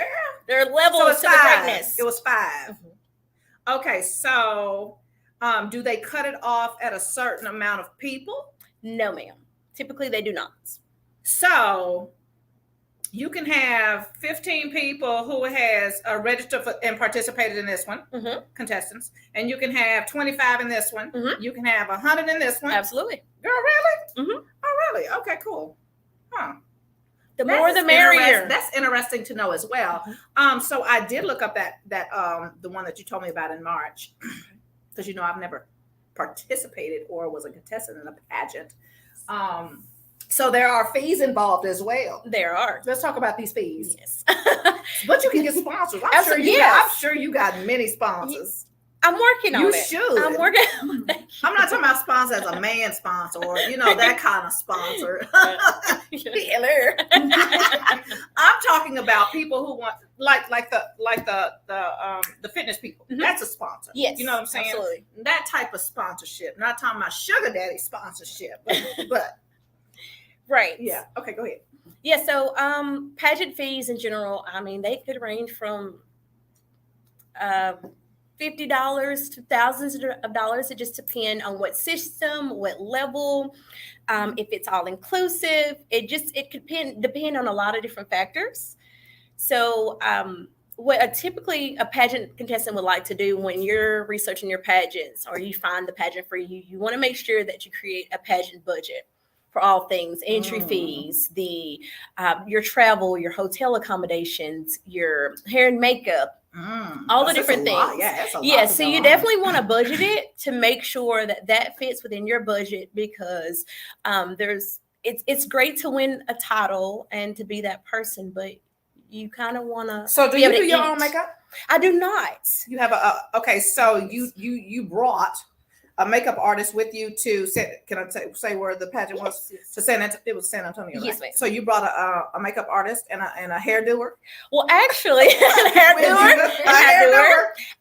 S3: There are levels
S1: So it's
S3: to the
S1: 5.
S3: greatness.
S1: It was 5.
S3: Mhm.
S1: Okay, so do they cut it off at a certain amount of people?
S3: No, ma'am. Typically, they do not.
S1: So you can have 15 people who has registered for, and participated in this one,
S3: Mhm.
S1: contestants, and you can have 25 in this one.
S3: Mhm.
S1: You can have 100 in this one.
S3: Absolutely.
S1: Girl, really?
S3: Mhm.
S1: Oh, really? Okay, cool. Huh.
S3: The more, the merrier.
S1: That's interesting to know as well. So I did look up that the one that you told me about in March, because I've never participated or was a contestant in a pageant. So there are fees involved as well.
S3: There are.
S1: Let's talk about these fees.
S3: Yes.
S1: But you can get sponsors. I'm sure you got many sponsors.
S3: I'm working on
S1: You
S3: it.
S1: should.
S3: I'm working on it.
S1: I'm not talking about sponsor as a man sponsor or that kind of sponsor.
S3: Killer.
S1: I'm talking about people who want like the fitness people.
S3: Mhm.
S1: That's a sponsor.
S3: Yes.
S1: You know what I'm saying?
S3: Absolutely.
S1: That type of sponsorship. Not talking about sugar daddy sponsorship, but
S3: Right.
S1: yeah. Okay, go ahead.
S3: Yeah, so pageant fees in general, I mean, they could range from $50 to thousands of dollars. It just depends on what system, what level, if it's all inclusive. It could depend on a lot of different factors. So what typically a pageant contestant would like to do when you're researching your pageants or you find the pageant for you, you want to make sure that you create a pageant budget for all things: entry fees, your travel, your hotel accommodations, your hair and makeup, all the different things.
S1: Yeah, that's a lot.
S3: Yeah, so you definitely want to budget it to make sure that fits within your budget, because it's great to win a title and to be that person, but you kind of want to.
S1: So do you do your own makeup?
S3: I do not.
S1: You have okay. So you brought a makeup artist with you to can I say where the pageant was?
S3: Yes.
S1: To it was San Antonio. Right?
S3: Yes, ma'am.
S1: So you brought a makeup artist and a hairdoer.
S3: Well, actually, hairdoer.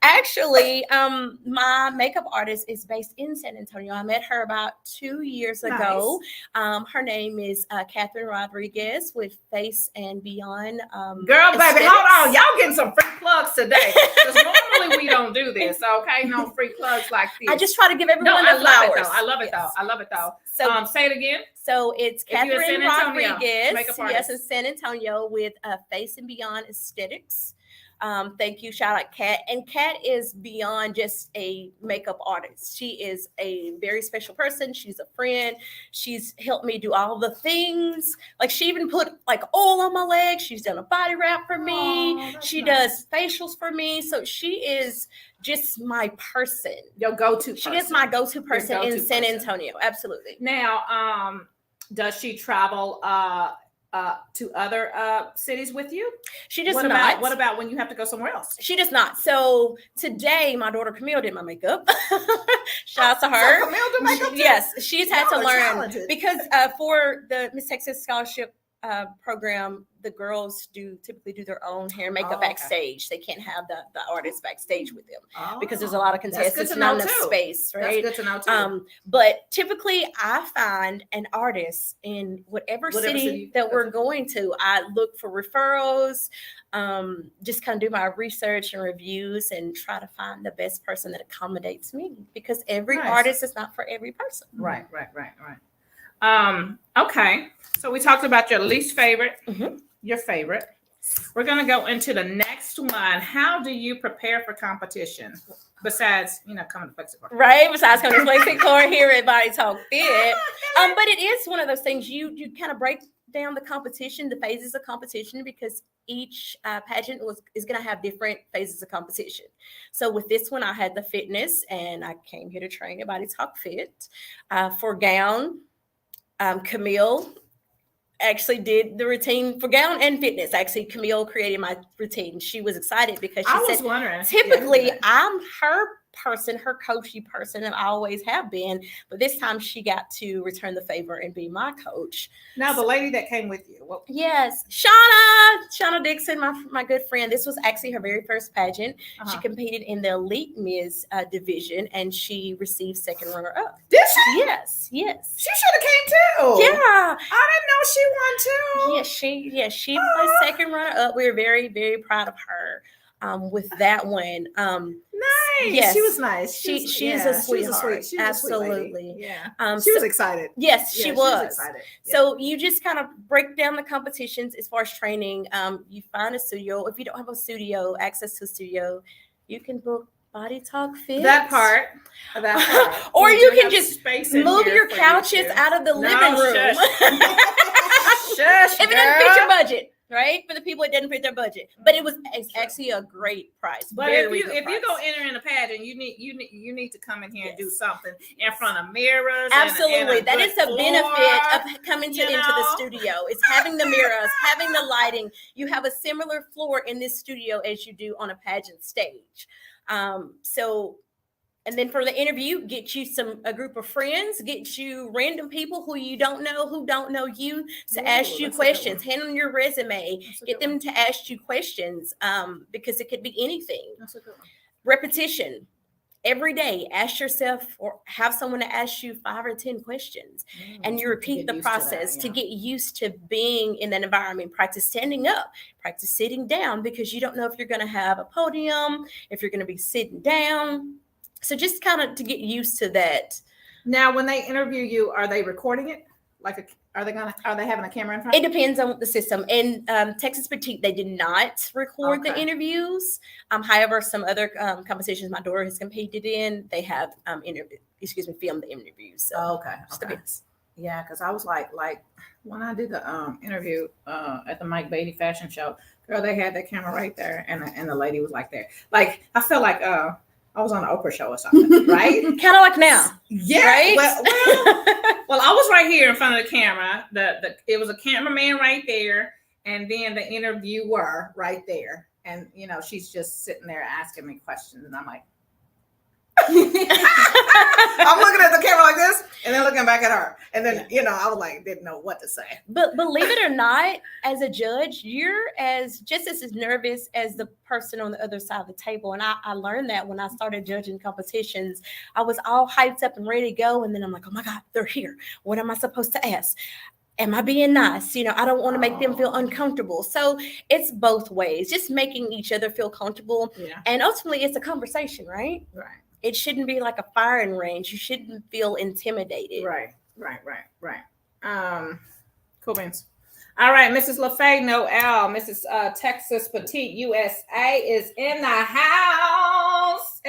S3: Actually, my makeup artist is based in San Antonio. I met her about 2 years ago. Her name is Catherine Rodriguez with Face and Beyond.
S1: Girl, baby,
S3: Aesthetics.
S1: hold on. Y'all getting some free plugs today. Because normally we don't do this. Okay, no free plugs like this.
S3: I just try to give everyone
S1: I
S3: the flowers.
S1: I love it
S3: Yes.
S1: though. I love it though.
S3: So,
S1: Say it again.
S3: So it's
S1: If you're in
S3: Catherine
S1: San Antonio,
S3: Rodriguez,
S1: makeup
S3: yes,
S1: artist.
S3: in San Antonio with Face and Beyond Aesthetics. Thank you. Shout out Kat. And Kat is beyond just a makeup artist. She is a very special person. She's a friend. She's helped me do all the things. Like, she even put like oil on my legs. She's done a body wrap for me. She does facials for me. So she is just my person.
S1: Your go-to person.
S3: She is my go-to person
S1: go-to
S3: in San
S1: person.
S3: Antonio. Absolutely.
S1: Now, does she travel to other cities with you?
S3: She does
S1: What
S3: not.
S1: What about when you have to go somewhere else?
S3: She does not. So today, my daughter Camille did my makeup. Shout out to her.
S1: So Camille do makeup too?
S3: Yes, she's had to
S1: Y'all are
S3: learn
S1: talented.
S3: because for the Miss Texas Scholarship program, the girls typically do their own hair and makeup
S1: okay.
S3: backstage. They can't have the artists backstage with them
S1: Oh,
S3: because there's a lot of
S1: that's
S3: contestants
S1: good to
S3: not
S1: know
S3: enough
S1: too.
S3: space, right?
S1: That's good to know too.
S3: But typically I find an artist in whatever city that we're going to. I look for referrals, just kind of do my research and reviews and try to find the best person that accommodates me, because every
S1: Nice.
S3: artist is not for every person.
S1: Right. Okay. So we talked about your least favorite, your favorite. We're going to go into the next one. How do you prepare for competition? Besides, coming to Flexicor.
S3: Right. Besides coming to Flexicor here at Body Talk Fit. But it is one of those things you kind of break down the competition, the phases of competition, because each pageant is going to have different phases of competition. So with this one, I had the fitness, and I came here to train at Body Talk Fit. For gown, Camille actually did the routine for gown and fitness. Actually, Camille created my routine. She was excited because she
S1: I was
S3: said,
S1: wondering.
S3: typically
S1: Yeah,
S3: I'm her person, her coachy person, and I always have been. But this time she got to return the favor and be my coach.
S1: now the lady that came with you. What?
S3: Yes, Shauna Dixon, my good friend. This was actually her very first pageant. She competed in the Elite Ms division, and she received second runner up.
S1: Did she?
S3: Yes.
S1: She should have came too.
S3: Yeah,
S1: I didn't know she won too.
S3: She placed second runner up. We were very, very proud of her with that one.
S1: Nice.
S3: Yes.
S1: She was nice.
S3: She's a sweetheart.
S1: She was
S3: absolutely.
S1: Yeah. She was excited.
S3: Yes, she was
S1: excited. Yeah.
S3: So you just kind of break down the competitions as far as training. You find a studio. If you don't have a studio, access to a studio, you can book Body Talk Fit.
S1: That part.
S3: Or you can just
S1: move
S3: your couches out of the living room.
S1: Shush,
S3: if it doesn't fit your budget. Right, for the people, it didn't fit their budget, but it was actually a great price.
S1: But if you go enter in a pageant, you need to come in here and do something in front of mirrors.
S3: Absolutely,
S1: and
S3: that is a benefit of coming into the studio. It's having the mirrors, having the lighting. You have a similar floor in this studio as you do on a pageant stage. And then for the interview, get you a group of friends, get you random people who don't know you to ask you questions. Hand them your resume, get them to ask you questions because it could be anything.
S1: That's a good one.
S3: Repetition. Every day, ask yourself or have someone to ask you 5 or 10 questions. And you repeat the process to get used to being in that environment. Practice standing up, practice sitting down because you don't know if you're going to have a podium, if you're going to be sitting down. So just kind of to get used to that.
S1: Now, when they interview you, are they recording it? Are they having a camera in front?
S3: It depends on the system. In Texas Petite, they did not record the interviews. However, some other competitions my daughter has competed in, they have filmed the interviews. So
S1: Okay. Yeah, because I was like when I did the interview at the Mike Beatty fashion show, girl, they had that camera right there, and the lady was like there. Like I felt like I was on an Oprah show or something, right?
S3: Kind of like now.
S1: Yeah.
S3: Right?
S1: Well, I was right here in front of the camera. It was a cameraman right there, and then the interviewer right there. And she's just sitting there asking me questions, and I'm like, I'm looking at the camera like this, and then looking back at her, and then I was like, didn't know what to say.
S3: But believe it or not, as a judge, you're just as nervous as the person on the other side of the table. And I learned that when I started judging competitions. I was all hyped up and ready to go, and then I'm like, oh my God, they're here. What am I supposed to ask? Am I being nice? I don't want to make them feel uncomfortable. So it's both ways, just making each other feel comfortable. Yeah. And ultimately, it's a conversation, right?
S1: Right.
S3: It shouldn't be like a firing range. You shouldn't feel intimidated.
S1: Right. Cool beans. All right, Mrs. Lafaye Noel, Mrs. Texas Petite USA is in the house.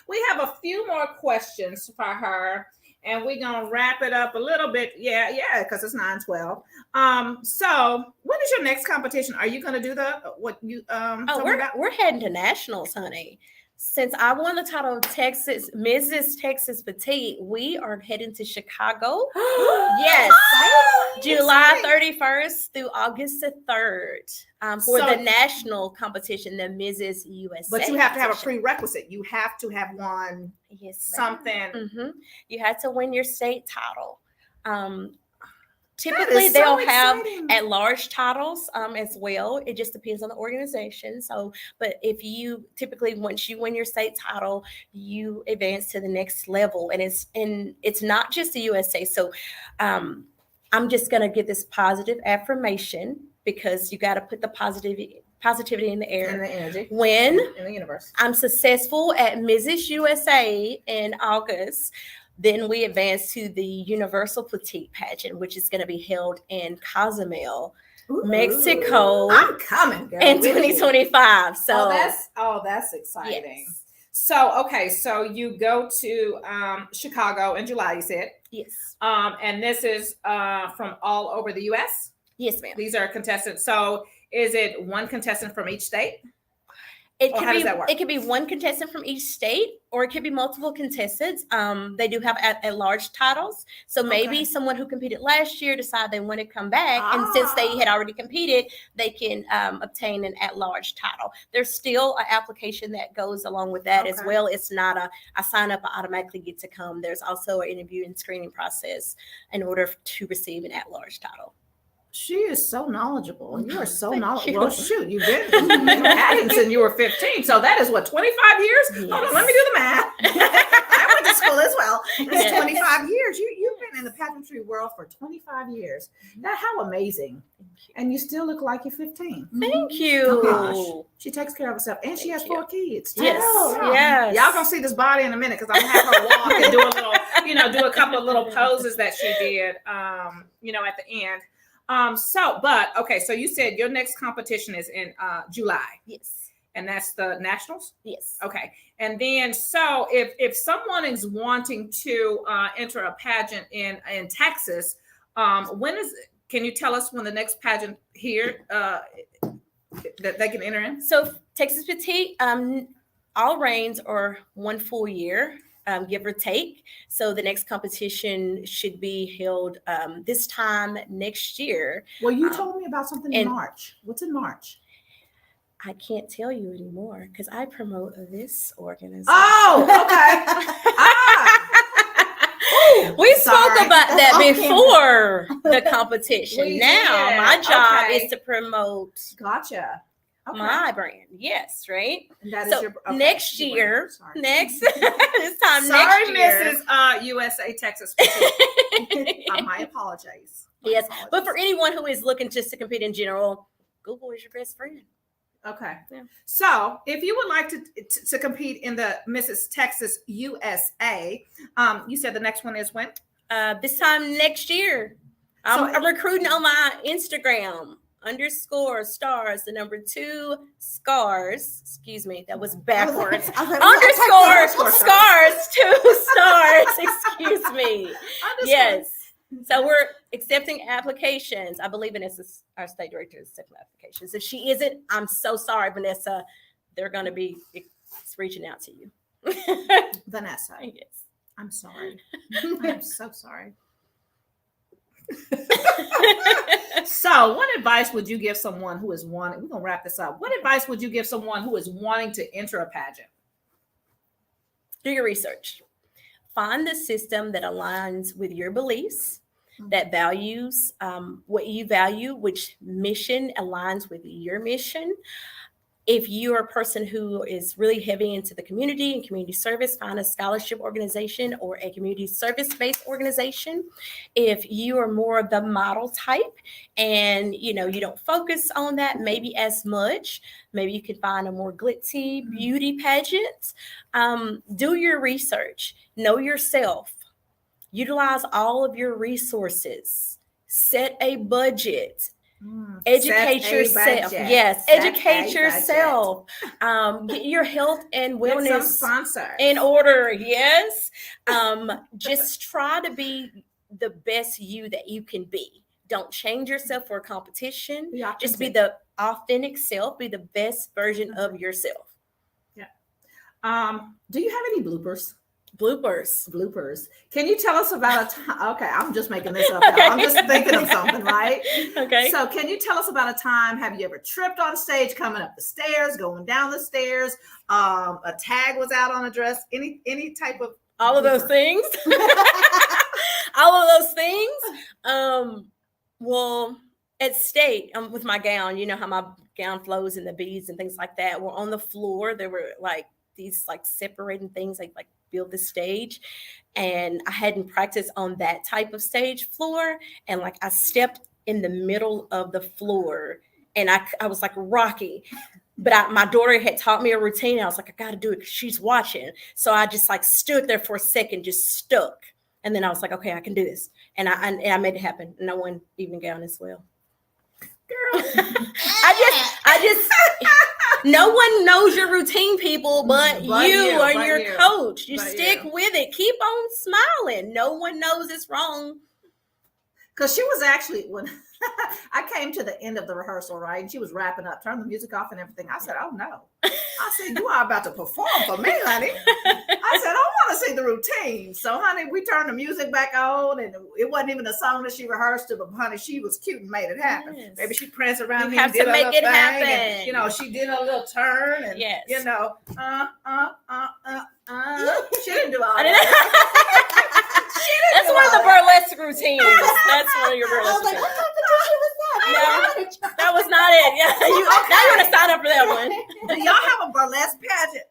S1: We have a few more questions for her, and we're gonna wrap it up a little bit. Yeah, because it's 9:12. So when is your next competition? Are you gonna do what you
S3: we're heading to nationals, honey. Since I won the title of Mrs. Texas Petite, we are heading to Chicago. Yes. July 31st through August the 3rd for the national competition, the Mrs. USA.
S1: But you have to have a prerequisite. You have to have won something.
S3: Mm-hmm. You had to win your state title. Typically, they'll have at-large titles as well. It just depends on the organization. So, but once you win your state title, you advance to the next level, and it's not just the USA. So, I'm just gonna get this positive affirmation because you got to put the positivity in the air
S1: and the energy
S3: when
S1: in the universe.
S3: I'm successful at Mrs. USA in August. Then we advance to the Universal Petite Pageant, which is going to be held in Cozumel, Mexico.
S1: I'm coming, girl,
S3: in 2025. So
S1: that's exciting. Yes. So you go to Chicago in July, you said?
S3: Yes.
S1: And this is from all over the U.S.?
S3: Yes, ma'am.
S1: These are contestants. So is it one contestant from each state? How does that work?
S3: It could be one contestant from each state, or it could be multiple contestants. They do have at large titles, so maybe someone who competed last year decide they want to come back, and since they had already competed, they can obtain an at-large title. There's still an application that goes along with that as well. It's not I sign up, I automatically get to come. There's also an interview and screening process in order to receive an at-large title.
S1: She is so knowledgeable. You are so knowledgeable. Well, shoot, you've been in pageants since you were 15. So that is what, 25 years? Yes. Hold on, let me do the math. I went to school as well. It's 25 years. You've been in the pageantry world for 25 years. How amazing. And you still look like you're 15.
S3: Thank you.
S1: Oh, she takes care of herself. And she has 4 kids.
S3: Yes. Yes.
S1: Y'all gonna see this body in a minute because I'm gonna have her walk and do a little, do a couple of little poses that she did, at the end. So you said your next competition is in July.
S3: Yes.
S1: And that's the nationals?
S3: Yes.
S1: Okay. And then, so if someone is wanting to enter a pageant in Texas, can you tell us when the next pageant here that they can enter in?
S3: So Texas Petite, all reigns are 1 full year. Give or take. So the next competition should be held this time next year.
S1: Well, you told me about something in March. What's in March?
S3: I can't tell you anymore because I promote this organization.
S1: Oh, okay.
S3: We spoke about that before the competition. Now my job is to promote.
S1: Gotcha.
S3: My brand, yes, right.
S1: And that is
S3: next year, this time
S1: sorry,
S3: next year,
S1: Mrs. USA Texas. My apologies.
S3: Yes, but for anyone who is looking just to compete in general, Google is your best friend.
S1: Okay.
S3: Yeah.
S1: So if you would like to compete in the Mrs. Texas USA, you said the next one is when?
S3: This time next year. I'm recruiting on my Instagram. _stars, the number 2 scars. Excuse me, that was backwards. Underscore scars 2 stars. Excuse me. Yes. So we're accepting applications. I believe Vanessa, our state director, is accepting applications. If she isn't, I'm so sorry, Vanessa. They're going to be reaching out to you.
S1: Vanessa.
S3: Yes.
S1: I'm sorry. I'm so sorry. So what advice would you give someone who is wanting, we're going to wrap this up. What advice would you give someone who is wanting to enter a pageant?
S3: Do your research. Find the system that aligns with your beliefs, that values what you value, which mission aligns with your mission. If you are a person who is really heavy into the community and community service, find a scholarship organization or a community service-based organization. If you are more of the model type and you don't focus on that maybe as much, maybe you can find a more glitzy beauty pageant. Do your research, know yourself, utilize all of your resources, set a budget. Educate yourself. Yes, educate yourself. Get your health and wellness in order. Yes. Just try to be the best you that you can be. Don't change yourself for a competition. Just be the authentic self. Be the best version of yourself.
S1: Yeah. Do you have any bloopers?
S3: Bloopers.
S1: Can you tell us about a time? Okay, I'm just making this up. Okay. I'm just thinking of something, right?
S3: Okay.
S1: So can you tell us about a time? Have you ever tripped on stage, coming up the stairs, going down the stairs? A tag was out on a dress. Any type of
S3: all of those things. All of those things. Well, at state, with my gown, you know how my gown flows and the beads and things like that were on the floor. There were these separating things like build the stage, and I hadn't practiced on that type of stage floor, and I stepped in the middle of the floor and I was like Rocky, but my daughter had taught me a routine. I was like, I got to do it because she's watching. So I just stood there for a second, just stuck, and then I was like, okay, I can do this, and I made it happen. And I won evening gown as well. Girl, I just no one knows your routine, people, but you or your coach. You stick with it. Keep on smiling. No one knows it's wrong.
S1: Because she was actually, when I came to the end of the rehearsal, right? And she was wrapping up, turned the music off and everything. I said, oh no. I said, you are about to perform for me, honey. I said, I want to see the routine. So, honey, we turned the music back on, and it wasn't even a song that she rehearsed to, but honey, she was cute and made it happen.
S3: Yes.
S1: Maybe she pranced around
S3: You
S1: me
S3: have
S1: and did
S3: to
S1: a
S3: make
S1: little
S3: it
S1: thing,
S3: happen.
S1: and, you know, she did a little turn, and
S3: Yes.
S1: you know, she didn't do all that.
S3: That's one of the burlesque routines. That's one of your
S2: I was
S3: burlesque
S2: like, what
S3: routines.
S2: competition was that?
S3: No, that was not it. Yeah, now you want to sign up for that one.
S1: Do y'all have a burlesque pageant?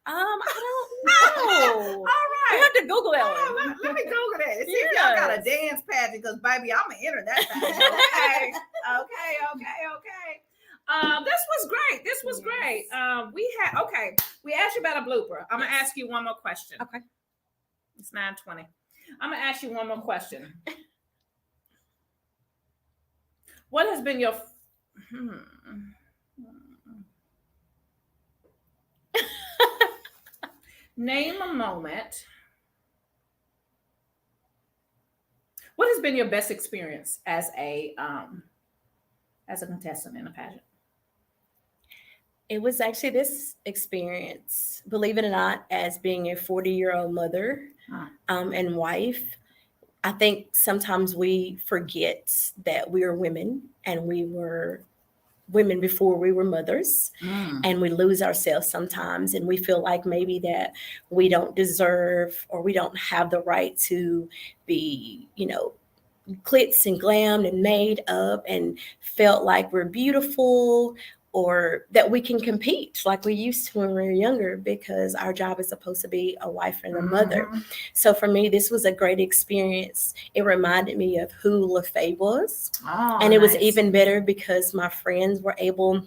S3: I don't know.
S1: All
S3: I
S1: right.
S3: have to Google that
S1: Oh,
S3: one.
S1: let me Google that. See if y'all got a dance pageant, because baby, I'm gonna enter that thing. Okay. This was great. This was great. We asked you about a blooper. I'm gonna ask you one more question.
S3: Okay.
S1: It's 9:20. I'm gonna ask you one more question. What has been your name a moment? What has been your best experience as a contestant in a pageant?
S3: It was actually this experience, believe it or not, as being a 40-year-old mother and wife. I think sometimes we forget that we are women, and we were women before we were mothers, and we lose ourselves sometimes, and we feel like maybe that we don't deserve, or we don't have the right to be, glitz and glammed and made up, and felt like we're beautiful, or that we can compete like we used to when we were younger, because our job is supposed to be a wife and a mother. So for me, this was a great experience. It reminded me of who Lafaye was. And it was even better because my friends were able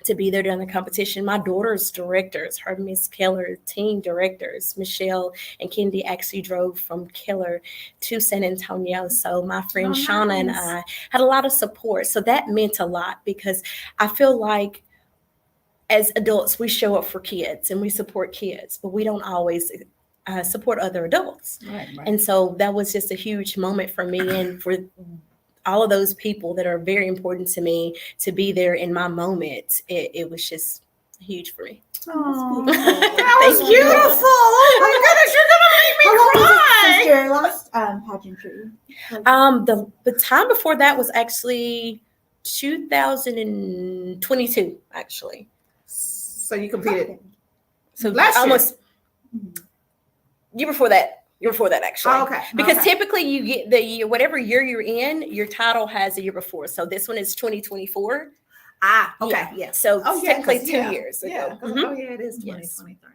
S3: to be there during the competition. My daughter's directors, her Miss Keller team directors, Michelle and Kendi, actually drove from Keller to San Antonio. So my friend Shauna and I had a lot of support. So that meant a lot, because I feel like as adults, we show up for kids and we support kids, but we don't always support other adults. Right. And so that was just a huge moment for me, and for all of those people that are very important to me to be there in my moment. It was just huge for me.
S1: Oh, that was beautiful. Oh my goodness, you're gonna make me cry.
S2: Since your last pageantry?
S3: The time before that was actually 2022, actually.
S1: So you competed.
S2: Okay.
S3: So almost year before that. Actually.
S1: Oh, okay.
S3: Because typically you get the year, whatever year you're in, your title has the year before. So this one is 2024.
S1: Okay. Yeah.
S3: So technically 2 years ago.
S1: Yeah. Oh yeah, it is 2023.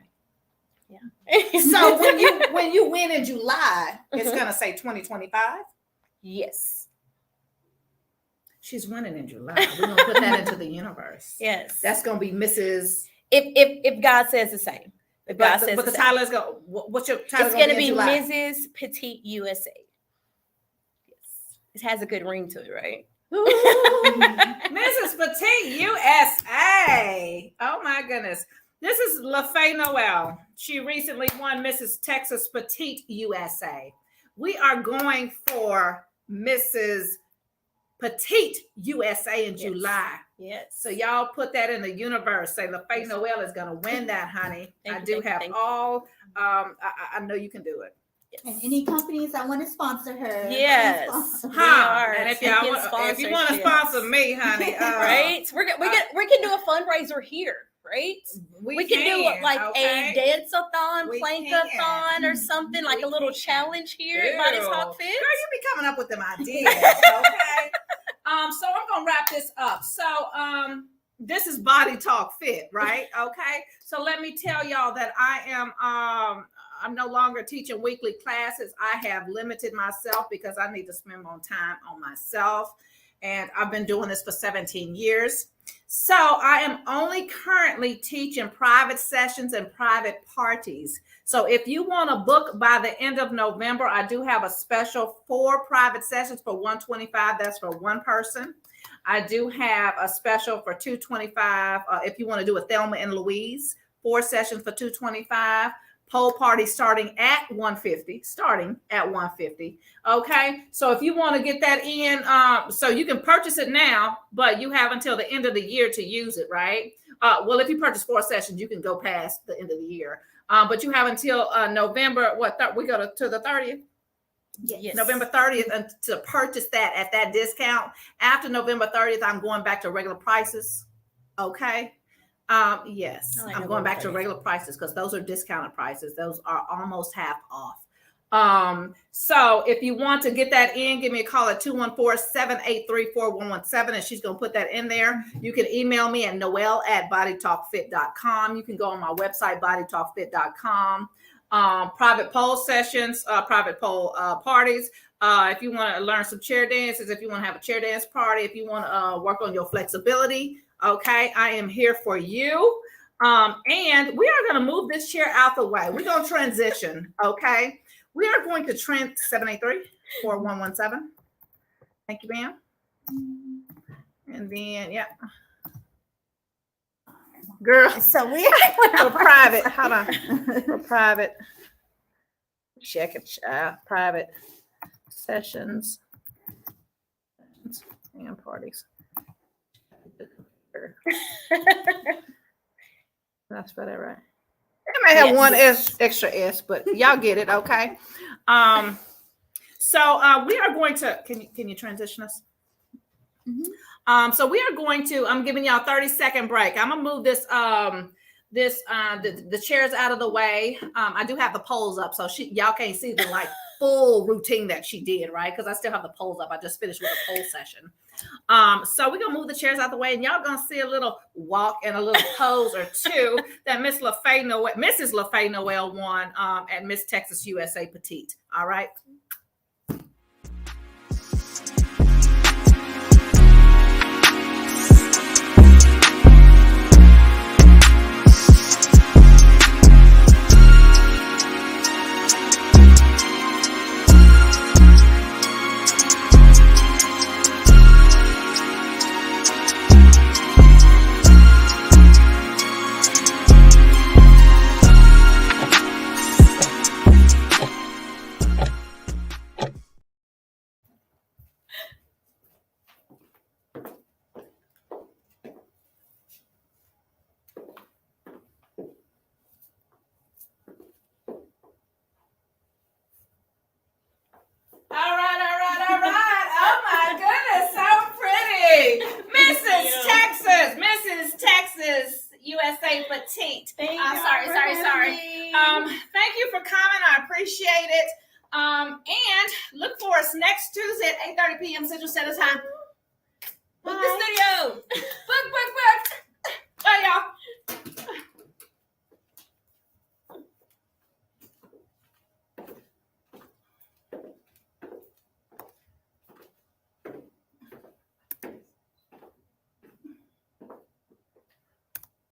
S3: Yes.
S1: Yeah. So when you win in July, it's gonna say 2025.
S3: Yes.
S1: She's winning in July. We're gonna put that into the universe.
S3: Yes.
S1: That's gonna be Mrs.
S3: If God says the same.
S1: But the title is going. What's your title?
S3: It's going to be Mrs. Petite USA. Yes, it has a good ring to it, right?
S1: Mrs. Petite USA. Oh my goodness! This is Lafaye Noel. She recently won Mrs. Texas Petite USA. We are going for Mrs. Petite USA in July.
S3: Yes.
S1: So y'all put that in the universe. Say Lafaye Noel is going to win that, honey. I know you can do it.
S2: Yes. And any companies that want to sponsor her.
S3: Yes.
S1: And if you want to sponsor me, honey,
S3: right? We can do a fundraiser here, right? We can do a dance-a-thon, plank-a-thon, or something like a little challenge here at Body Talk Fit.
S1: Girl, you be coming up with them ideas, okay? So I'm gonna wrap this up. So this is Body Talk Fit, right? Okay. So let me tell y'all that I am I'm no longer teaching weekly classes. I have limited myself because I need to spend more time on myself. And I've been doing this for 17 years. So I am only currently teaching private sessions and private parties. So if you want to book by the end of November, I do have a special 4 private sessions for $125. That's for one person. I do have a special for $225 if you want to do a Thelma and Louise, 4 sessions for $225. Pole party starting at $150. Okay. So if you want to get that in, so you can purchase it now, but you have until the end of the year to use it, right? Well, if you purchase 4 sessions, you can go past the end of the year. But you have until November, we go to the 30th?
S3: Yes.
S1: November 30th to purchase that at that discount. After November 30th, I'm going back to regular prices. Okay. Yes, I'm going back to regular prices because those are discounted prices. Those are almost half off. So if you want to get that in, give me a call at 214-783-4117, and she's going to put that in there. You can email me at noel@bodytalkfit.com. You can go on my website, bodytalkfit.com. Private pole sessions, private pole parties. If you want to learn some chair dances, if you want to have a chair dance party, if you want to work on your flexibility, okay, I am here for you. And we are going to move this chair out the way. We're going to transition, okay? We are going to 783-4117. Thank you, ma'am. And then, yeah. Girl,
S2: So we
S1: for private, hold on. For private, check it, private sessions and parties. That's about it, right? It may have one extra S, but y'all get it, okay? So we are going to. Can you transition us? Mm-hmm. So we are going to. I'm giving y'all a 30-second break. I'm gonna move this. The chairs out of the way. I do have the poles up, so y'all can't see the full routine that she did, right? Because I still have the poles up. I just finished with a pole session. So we're gonna move the chairs out the way, and y'all gonna see a little walk and a little pose or two that Mrs. Lafaye Noel won at Miss Texas USA Petite. All right. All right. Oh my goodness, so pretty. Mrs. Texas USA Petite. Sorry. Thank you for coming. I appreciate it. And look for us next Tuesday at 8:30 p.m. Central Standard Time. Book the studio.